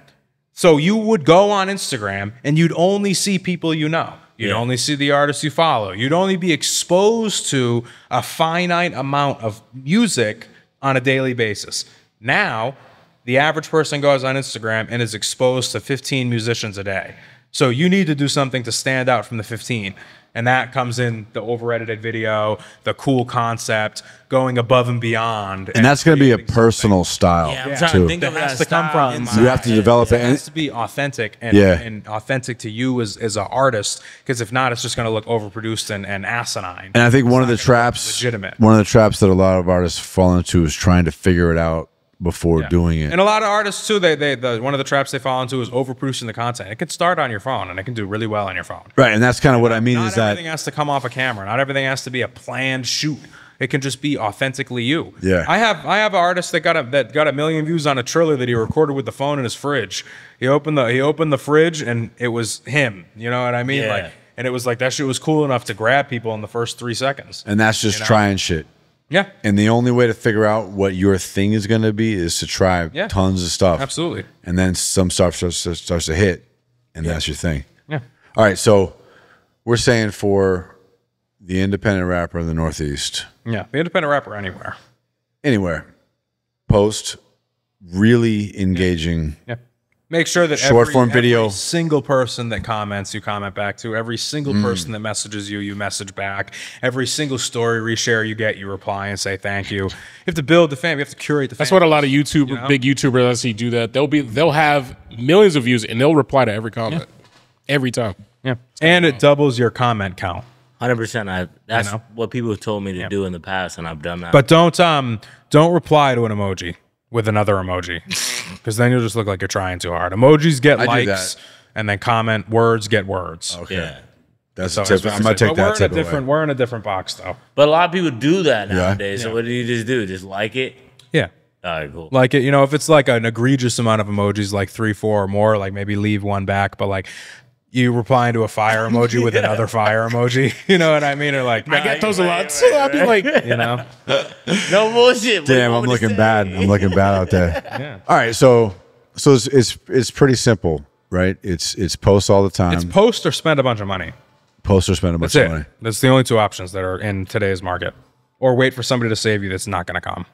So you would go on Instagram and you'd only see people you know. You'd only see the artists you follow. You'd only be exposed to a finite amount of music on a daily basis. Now, the average person goes on Instagram and is exposed to 15 musicians a day. So you need to do something to stand out from the 15. And that comes in the over-edited video, the cool concept, going above and beyond. And that's going to be a personal style, I'm trying to think of it has to come from. You have to develop it. It has to be authentic and authentic to you as an artist, because if not, it's just going to look overproduced and asinine. And I think one of the traps that a lot of artists fall into is trying to figure it out before doing it. And a lot of artists too, one of the traps they fall into is overproducing the content. It can start on your phone and it can do really well on your phone. Right, and that's kind of what I mean is that not everything has to come off a camera. Not everything has to be a planned shoot. It can just be authentically you. Yeah. I have an artist that got a million views on a Triller that he recorded with the phone in his fridge. He opened the fridge and it was him. You know what I mean? Yeah. And it was like that shit was cool enough to grab people in the first 3 seconds. And that's just trying shit. Yeah. And the only way to figure out what your thing is going to be is to try tons of stuff. Absolutely. And then some stuff starts to hit, and that's your thing. Yeah. All right, so we're saying for the independent rapper in the Northeast. Yeah, the independent rapper Anywhere. Post really engaging. Yeah. Make sure that short form video. Every single person that comments, you comment back to. Every single person that messages you, you message back. Every single story reshare you get, you reply and say thank you. You have to build the fam. You have to curate the fam. That's what a lot of big YouTubers I see do that. They'll have millions of views and they'll reply to every comment every time. Yeah, and it doubles your comment count. 100%. That's what people have told me to do in the past, and I've done that. But don't reply to an emoji with another emoji, because then you'll just look like you're trying too hard. Emojis get likes, and then words get words. Okay. Yeah. That's a tip. I'm going to take that tip away. We're in a different box, though. But a lot of people do that nowadays. So what do you just do? Just like it? Yeah. All right, cool. Like it, if it's like an egregious amount of emojis, like 3, 4 or more, like maybe leave one back, but like you replying to a fire emoji with another fire emoji, you know what I mean? Or like, I get those a lot. So I'll be like, no bullshit. Damn, I'm looking bad. I'm looking bad out there. Yeah. All right, so it's pretty simple, right? It's post all the time. It's post or spend a bunch of money. Post or spend a bunch of money. That's the only 2 options that are in today's market. Or wait for somebody to save you that's not going to come.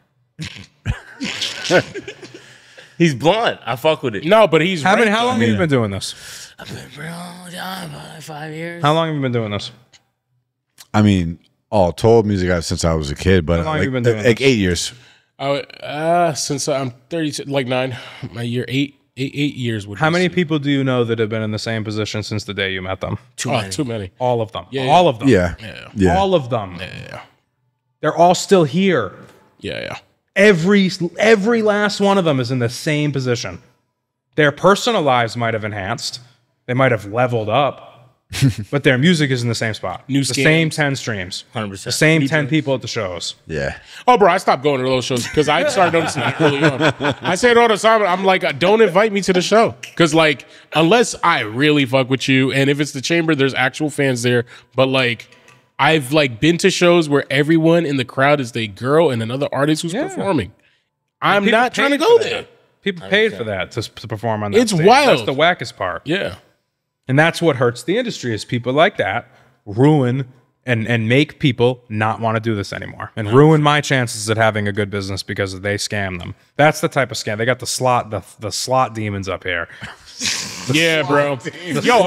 He's blunt. I fuck with it. No, but he's How right, long have you been doing this? I've been for a long time, about 5 years. How long have you been doing this? I mean, all told, music since I was a kid, but How long like, have you been doing like this? 8 years. Since I'm 32, like 9, my year 8 years would. How be many soon. people do you know that have been in the same position since the day you met them? Too Oh, many. too many. All of them. Yeah, All of them. Yeah. Yeah. All of them. Yeah. They're all still here. Yeah. Every last one of them is in the same position. Their personal lives might have enhanced. They might have leveled up. But their music is in the same spot. New the scams. same 10 streams. 100%. The same 10 people at the shows. Yeah. Oh, bro, I stopped going to those shows because I started noticing that early on. I say it all the time. I'm like, don't invite me to the show. Because, like, unless I really fuck with you, and if it's the chamber, there's actual fans there. But, like, I've, like, been to shows where everyone in the crowd is the girl and another artist who's performing. I'm People not trying to paid go for there. that. People paid for that to perform on that It's stage. wild. That's the wackest part. Yeah. And that's what hurts the industry is people like that ruin and make people not want to do this anymore and ruin my chances at having a good business because they scam them. That's the type of scam. They got the slot demons up here. Yeah, bro. Yo,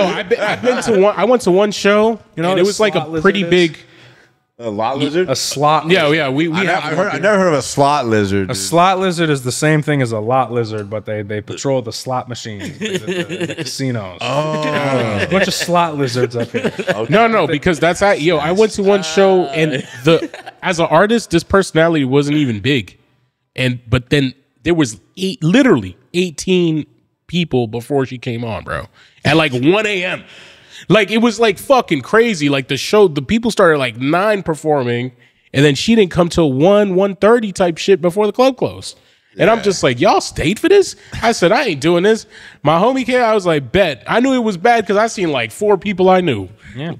I've been to one. I went to one show, You know and what it a was like a slot pretty lizard is? big. A lot lizard? a slot. Yeah. We I have. never heard of a slot lizard. A slot lizard is the same thing as a lot lizard, but they patrol the slot machines, the casinos. Oh, a bunch of slot lizards up here. No, because that's how. Yo, I went to one show, and as an artist, this personality wasn't even big, but then there was literally 18 people before she came on, bro, at like 1 a.m. Like, it was like fucking crazy. Like, the people started like 9 performing, and then she didn't come till 1:30 type shit before the club closed. And I'm just like, y'all stayed for this? I said, I ain't doing this. My homie came, I was like, bet. I knew it was bad because I seen like 4 people I knew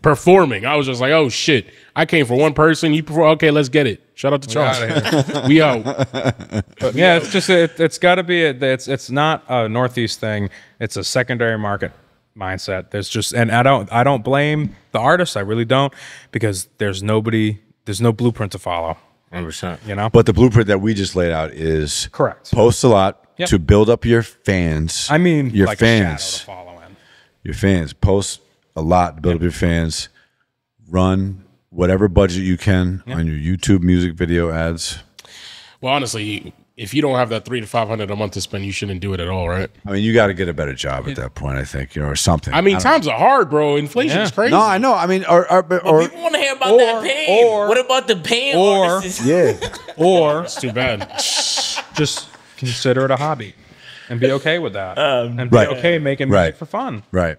performing. I was just like, oh shit. I came for one person. You perform. Okay, let's get it. Shout out to Charles. We out. But yeah, it's just it's got to be it's not a Northeast thing. It's a secondary market mindset. There's just and I don't blame the artists. I really don't because there's no blueprint to follow. 100%. You know. But the blueprint that we just laid out is Correct. Post a lot Yep. to build up your fans. I mean, your like fans. a shadow to follow in. Your fans. Post a lot to build up your fans. Run whatever budget you can on your YouTube music video ads. Well, honestly, if you don't have that $300 to $500 a month to spend, you shouldn't do it at all, right? I mean, you got to get a better job at that point, I think, or something. I mean, times are hard, bro. Inflation's crazy. No, I know. I mean, or People want to hear about that pain. What about the pain? artists? yeah. Or It's too bad. just consider it a hobby and be okay with that and be Right. okay making music for fun. Right.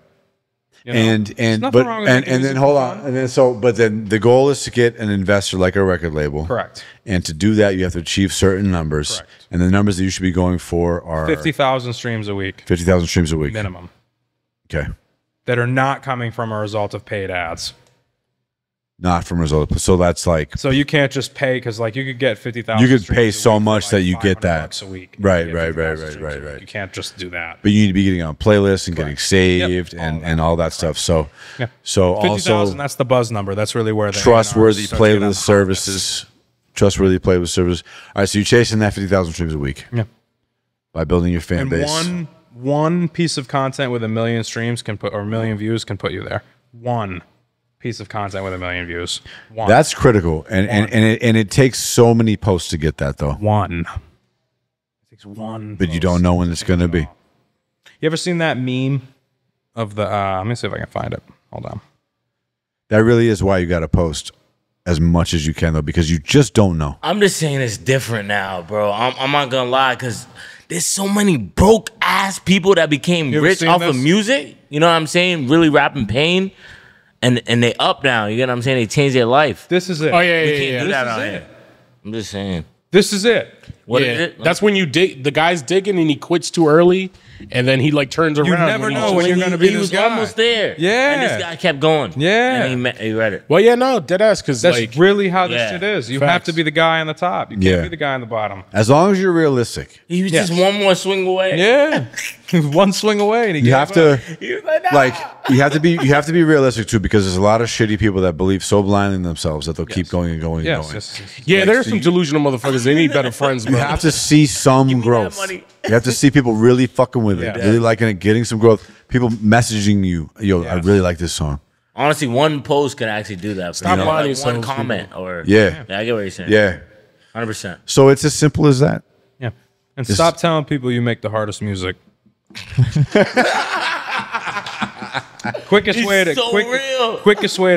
You know? And nothing but wrong with and making then music hold for on. fun. And then but then the goal is to get an investor like a record label. Correct. And to do that, you have to achieve certain numbers. Correct. And the numbers that you should be going for are 50,000 streams a week 50,000 streams a week. minimum Okay. that are not coming from a result of paid ads. Not from result. So that's like So you can't just pay because like you could get 50,000. you could streams pay a so week for, much like, that you get that $500 a week. Right, You get right, 50,000 right, streams right, a week. right. You can't just do that. but you need to be getting on playlists and getting saved and all that stuff. So Yeah. so 50,000. also That's the buzz number. That's really where the trustworthy A&Rs start to get on playlist the services. Trustworthy playlist services. All right, so you're chasing that 50,000 streams a week. Yeah. By building your fan And base. one piece of content with 1 million streams can put or 1 million views can put you there. One piece of content with 1 million views. One. That's critical, and it takes so many posts to get that though. one. It takes one. But you don't know when it's going to be. You ever seen that meme of the? Let me see if I can find it. Hold on. That really is why you got to post as much as you can though, because you just don't know. I'm just saying it's different now, bro. I'm not gonna lie, because there's so many broke ass people that became ever rich seen off this? of music. You know what I'm saying? Really rapping pain, and they up now. You get what I'm saying? They changed their life. This is it. Oh, yeah, We yeah, can't yeah. do This that is out it. here. I'm just saying. This is it. What Yeah. is it? That's when you dig. The guy's digging and he quits too early, and then he like turns around. never when he- know when you're gonna be he this was guy. almost there. Yeah. And this guy kept going. Yeah. And he read it. Well, yeah, no, dead ass, because That's like really how this Yeah. shit is. You have Facts. to be the guy on the top. You can't Yeah. be the guy on the bottom. As long as you're realistic, He was Yes. just one more swing away. Yeah. One swing away and he you gave have up. to He was like, nah. like you have to be realistic too, because there's a lot of shitty people that believe so blindly in themselves that they'll keep going and going and Yes, going. yes, yes. yeah, Like, there's so some you- delusional motherfuckers. They need better friends, bro. have to see some growth. money. You have to see people really fucking with it, really liking it, getting some growth. People messaging you, yo, I really like this song. Honestly, one post can actually do that. Stop lying, like one comment people. or Yeah. I get what you're saying. Yeah. 100%. So it's as simple as that. Yeah. And stop telling people you make the hardest music. Quickest way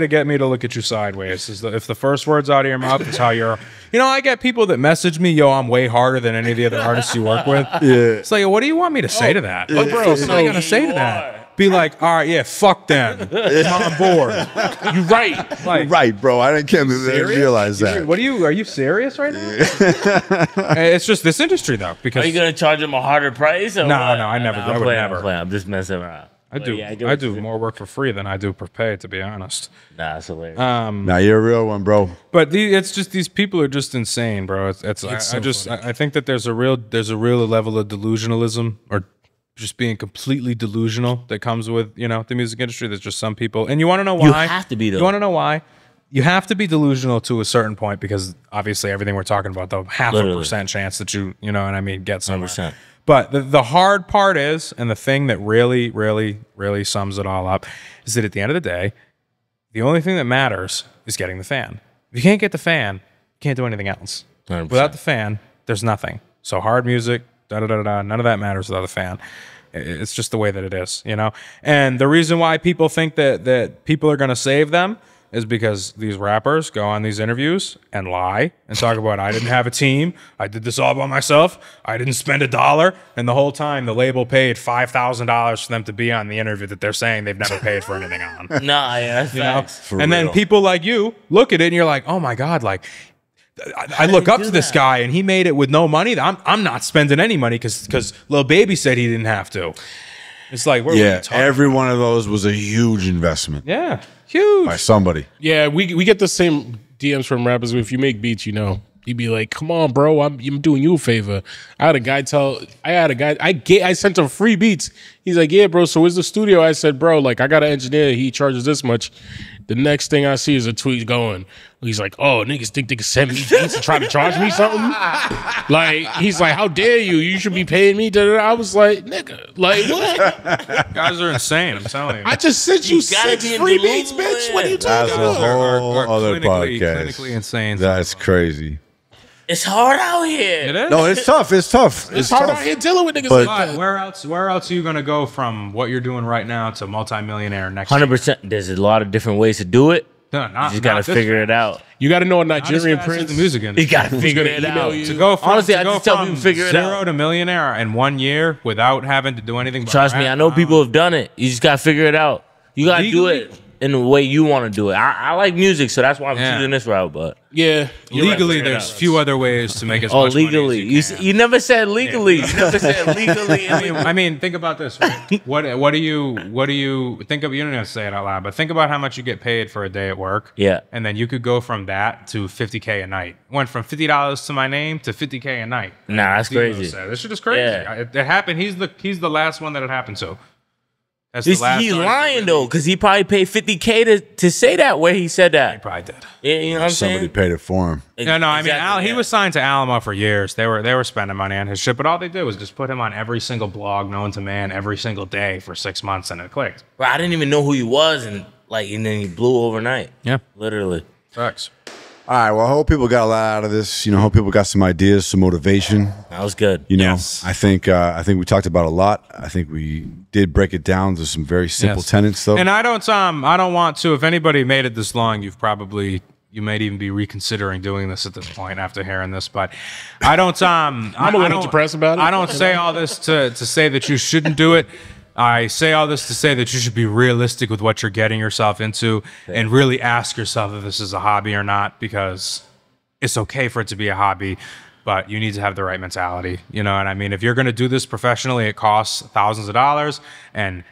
to get me to look at you sideways is if the first words out of your mouth is how you're. You know, I get people that message me, yo, I'm way harder than any of the other artists you work with. Yeah. It's like, what do you want me to say to that? Bro, what am I gonna say to that? Be like, all right, yeah, fuck them. I'm on board. You right. Like, right, bro. I can't realize that. What are you serious right now? It's just this industry though. Because are you gonna charge them a harder price? Or no, what? I never. I would never. I'm just messing around. I do more work for free than I do per pay, to be honest. Nah, it's hilarious. Nah, you're a real one, bro. But it's just these people are just insane, bro. I think that there's a real level of delusionalism or just being completely delusional that comes with the music industry. There's just some people, and you want to know why? You have to be though. You want to know why? You have to be delusional to a certain point because obviously everything we're talking about, though, half a percent chance that you know what I mean, get somewhere. 100%. But the hard part is, and the thing that really, really, really sums it all up, is that at the end of the day, the only thing that matters is getting the fan. If you can't get the fan, you can't do anything else. 100%. Without the fan, there's nothing. So hard music, none of that matters without a fan. It's just the way that it is, And the reason why people think that people are going to save them is because these rappers go on these interviews and lie and talk about, I didn't have a team. I did this all by myself. I didn't spend $1. And the whole time the label paid $5,000 for them to be on the interview that they're saying they've never paid for anything on. Nah, yeah, that's facts. And then people like you look at it and you're like, oh my God, like, I look up to this guy and he made it with no money. I'm not spending any money because Lil Baby said he didn't have to. It's like, every one of those was a huge investment. Yeah, huge. By somebody. Yeah, we get the same DMs from rappers. If you make beats, he'd be like, come on, bro, I'm doing you a favor. I sent him free beats. He's like, yeah, bro, so where's the studio? I said, bro, like, I got an engineer. He charges this much. The next thing I see is a tweet going. He's like, oh, niggas think they can send me beats and try to charge me something? Like, he's like, how dare you? You should be paying me. I was like, nigga, like, what? Guys are insane, I'm telling you. I just sent you 6 free beats, bitch. What are you talking about? That's a whole other podcast. Clinically insane. That's crazy. It's hard out here. It is. No, it's tough. It's tough. It's hard out here dealing with niggas But- like that. Where else are you going to go from what you're doing right now to multimillionaire next year? 100%. There's a lot of different ways to do it. No, You just gotta figure it out. You got to know a Not as Nigerian fast as prince. the music You industry. gotta figure it email out. you. To go from, Honestly, to I go just tell from people figure it zero out. to millionaire in 1 year without having to do anything. But Trust me, I know people have done it. You just gotta figure it out. You gotta do Legally? it in the way you want to do it. I like music, so that's why I'm choosing this route. But Yeah. Legally, there's few other ways to make as much legally, money as you can. you never said legally. You never said legally. I mean, think about this. Right? What do you think of? You don't have to say it out loud, but think about how much you get paid for a day at work. Yeah. And then you could go from that to $50K a night. Went from $50 to my name to $50K a night. Nah, that's Steve-O crazy. said. This shit is crazy. Yeah. It happened. He's the last one that it happened to. That's He's the last one. lying though, because he probably paid $50K to say that where he said He that. probably did. Yeah, you know what I'm Somebody saying? paid it for him. No, I mean, Exactly, he yeah. was signed to Alamo for years. They were spending money on his shit, but all they did was just put him on every single blog known to man every single day for 6 months, and it clicked. Bro, I didn't even know who he was, and then he blew overnight. Yeah, Literally. facts. All right. Well, I hope people got a lot out of this. I hope people got some ideas, some motivation. That was good. Yes. I think we talked about a lot. I think we did break it down to some very simple tenets, though. And I don't want to. If anybody made it this long, you might even be reconsidering doing this at this point after hearing this. But I don't. I'm a little depressed about it. I don't say all this to say that you shouldn't do it. I say all this to say that you should be realistic with what you're getting yourself into and really ask yourself if this is a hobby or not, because it's okay for it to be a hobby, but you need to have the right mentality. You know what I mean? If you're going to do this professionally, it costs thousands of dollars and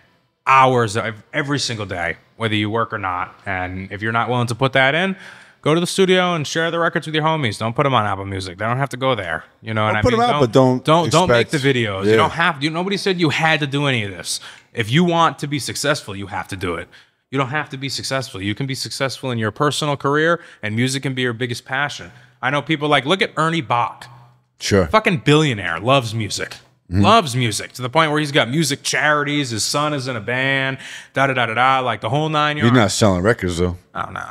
hours of every single day, whether you work or not. And if you're not willing to put that in, go to the studio and share the records with your homies. Don't put them on Apple Music. They don't have to go there. You know what I mean? Put them out, but don't make the expect- videos. Yeah. You don't have to. Nobody said you had to do any of this. If you want to be successful, you have to do it. You don't have to be successful. You can be successful in your personal career, and music can be your biggest passion. I know people look at Ernie Bach. Sure. Fucking billionaire, loves music. Loves music to the point where he's got music charities. His son is in a band. Like the whole 9 yards. He's not selling records though. Oh no,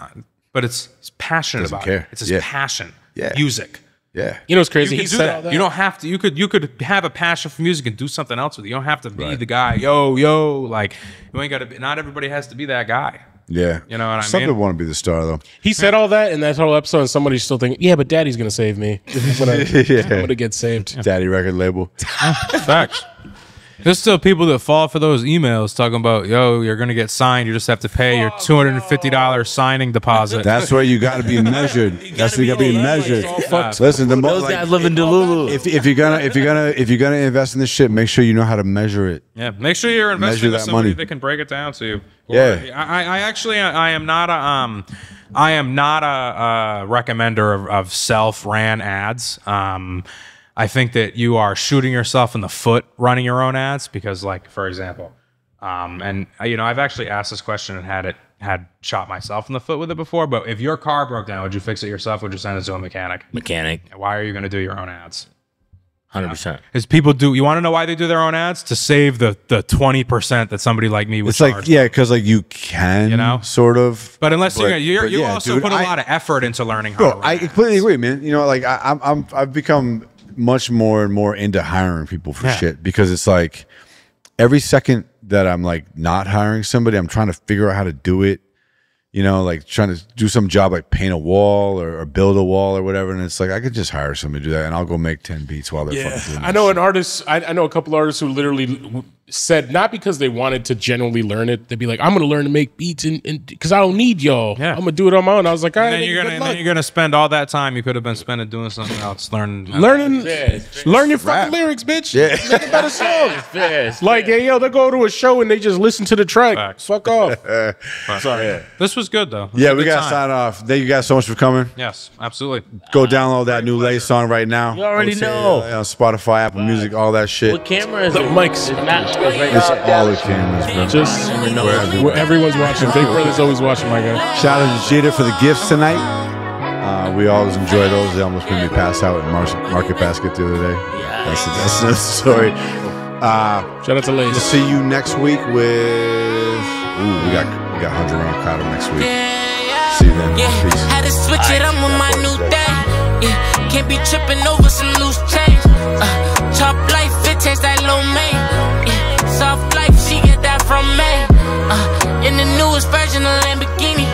but he's passionate Doesn't about care. it. It's his passion. Yeah. Music. Yeah. You know what's crazy? You He can do said that. all that. You don't have to. You could have a passion for music and do something else with it. You don't have to be the guy. Yo. Like you ain't got to be. Not everybody has to be that guy. Yeah. You know what I Some mean? people want to be the star though. He said all that in that whole episode, and somebody's still thinking, "Yeah, but Daddy's gonna save me. I'm gonna get saved." Daddy record label. Facts. There's still people that fall for those emails talking about, yo, you're gonna get signed. You just have to pay your $250 signing deposit. That's where you got to be measured. That's where you got to be measured. Listen, Those guys live in Delulu. if you're gonna invest in this shit, make sure you know how to measure it. Yeah, make sure you're investing Measure with that somebody money. that can break it down to you. Yeah. I am not a recommender of self-ran ads. I think that you are shooting yourself in the foot running your own ads because, like, for example, and you know, I've actually asked this question and had shot myself in the foot with it before. But if your car broke down, would you fix it yourself? Would you send it to a mechanic? Why are you going to do your own ads? 100%. Because people do. You want to know why they do their own ads? To save the 20% that somebody like me would It's charge. like because like you can, You know? sort of. But unless you yeah, also dude, put a lot of effort into learning how Bro, to run I ads. completely agree, man. You know, like I've become much more and more into hiring people for shit because it's like every second that I'm like not hiring somebody, I'm trying to figure out how to do it. You know, like trying to do some job like paint a wall or build a wall or whatever. And it's like, I could just hire somebody to do that and I'll go make 10 beats while they're fucking doing I know an artist. I know a couple artists who literally said not because they wanted to genuinely learn it. They'd be like, "I'm going to learn to make beats and because I don't need y'all. Yeah. I'm going to do it on my own." I was like, "All right, And then you're gonna spend all that time you could have been spending doing something else, learn your fucking lyrics, bitch. Yeah. Make a better song." Like, hey, yo, they go to a show and they just listen to the track. Facts. Fuck off. Sorry. This was good though. Yeah, we got to sign off. Thank you guys so much for coming. Yes, absolutely. Go download that new Lay song right now. You already Go to, know. Spotify, Apple Music, all that shit. What camera is The it? mics. It's all the cameras, bro. Just where everyone's watching. Big Brother's always watching, my guy. Shout out to Jeter for the gifts tonight. We always enjoy those. They almost made me pass out in Market Basket the other day. That's another story. Shout out to Lace. We'll see you next week with. We got 100 round crowd next week. See you then. Peace. Had to switch it up with my new thing. Yeah, can't be tripping over some loose change. Chop life, it tastes like lo mein. Yeah, soft life, she get that from me. In the newest version of Lamborghini.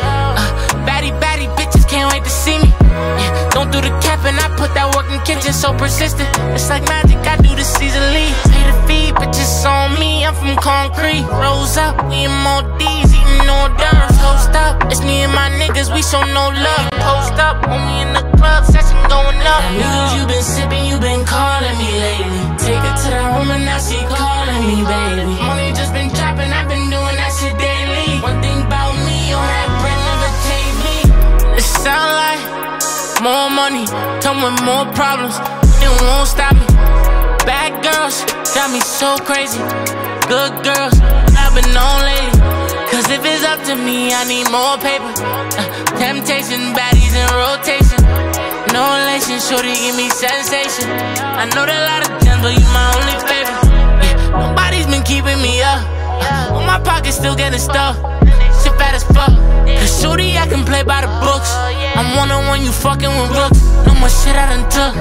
Baddie bitches can't wait to see me. Yeah, don't do the capping, I put that work in kitchen so persistent. It's like magic, I do this seasonally. Pay the fee, bitches on me, I'm from concrete. Rose up, we in more D's, eating hors d'oeuvres. Toast up, it's me and my niggas, we show no love. Post up, only in the club, session going up. News you been sipping, you been calling me lately. Take her to the room and now she calling me, baby. Money just been dropping, I've been doing that shit daily. One thing about me, on that bread never take me. It sound like more money, come with more problems. It won't stop me. Bad girls drive me so crazy. Good girls, I've been on lately. Cause if it's up to me, I need more paper. Temptation, baddies in rotation. No relation, shorty give me sensation. I know that a lot of gems, but you my only favorite. Yeah, nobody's been keeping me up. Well, my pocket's still getting stuffed. Shit fat as fuck. Cause shorty, I can play by the books. I'm one-on-one, you fucking with rooks. No more shit I done took.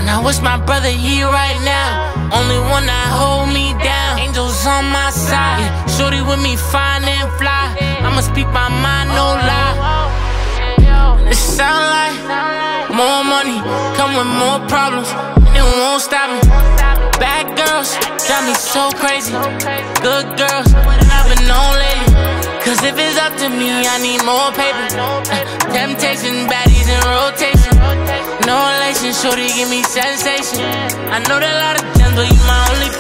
And I wish my brother here right now. Only one that hold me down. Angels on my side. Yeah, shorty with me fine and fly. I'ma speak my mind, no lie. It sound like more money, come with more problems. It won't stop me. Bad girls drive me so crazy. Good girls, I've been on lately. Cause if it's up to me, I need more paper. Temptation, baddies in rotation. No relation, shorty give me sensation. I know that a lot of gems, but you my only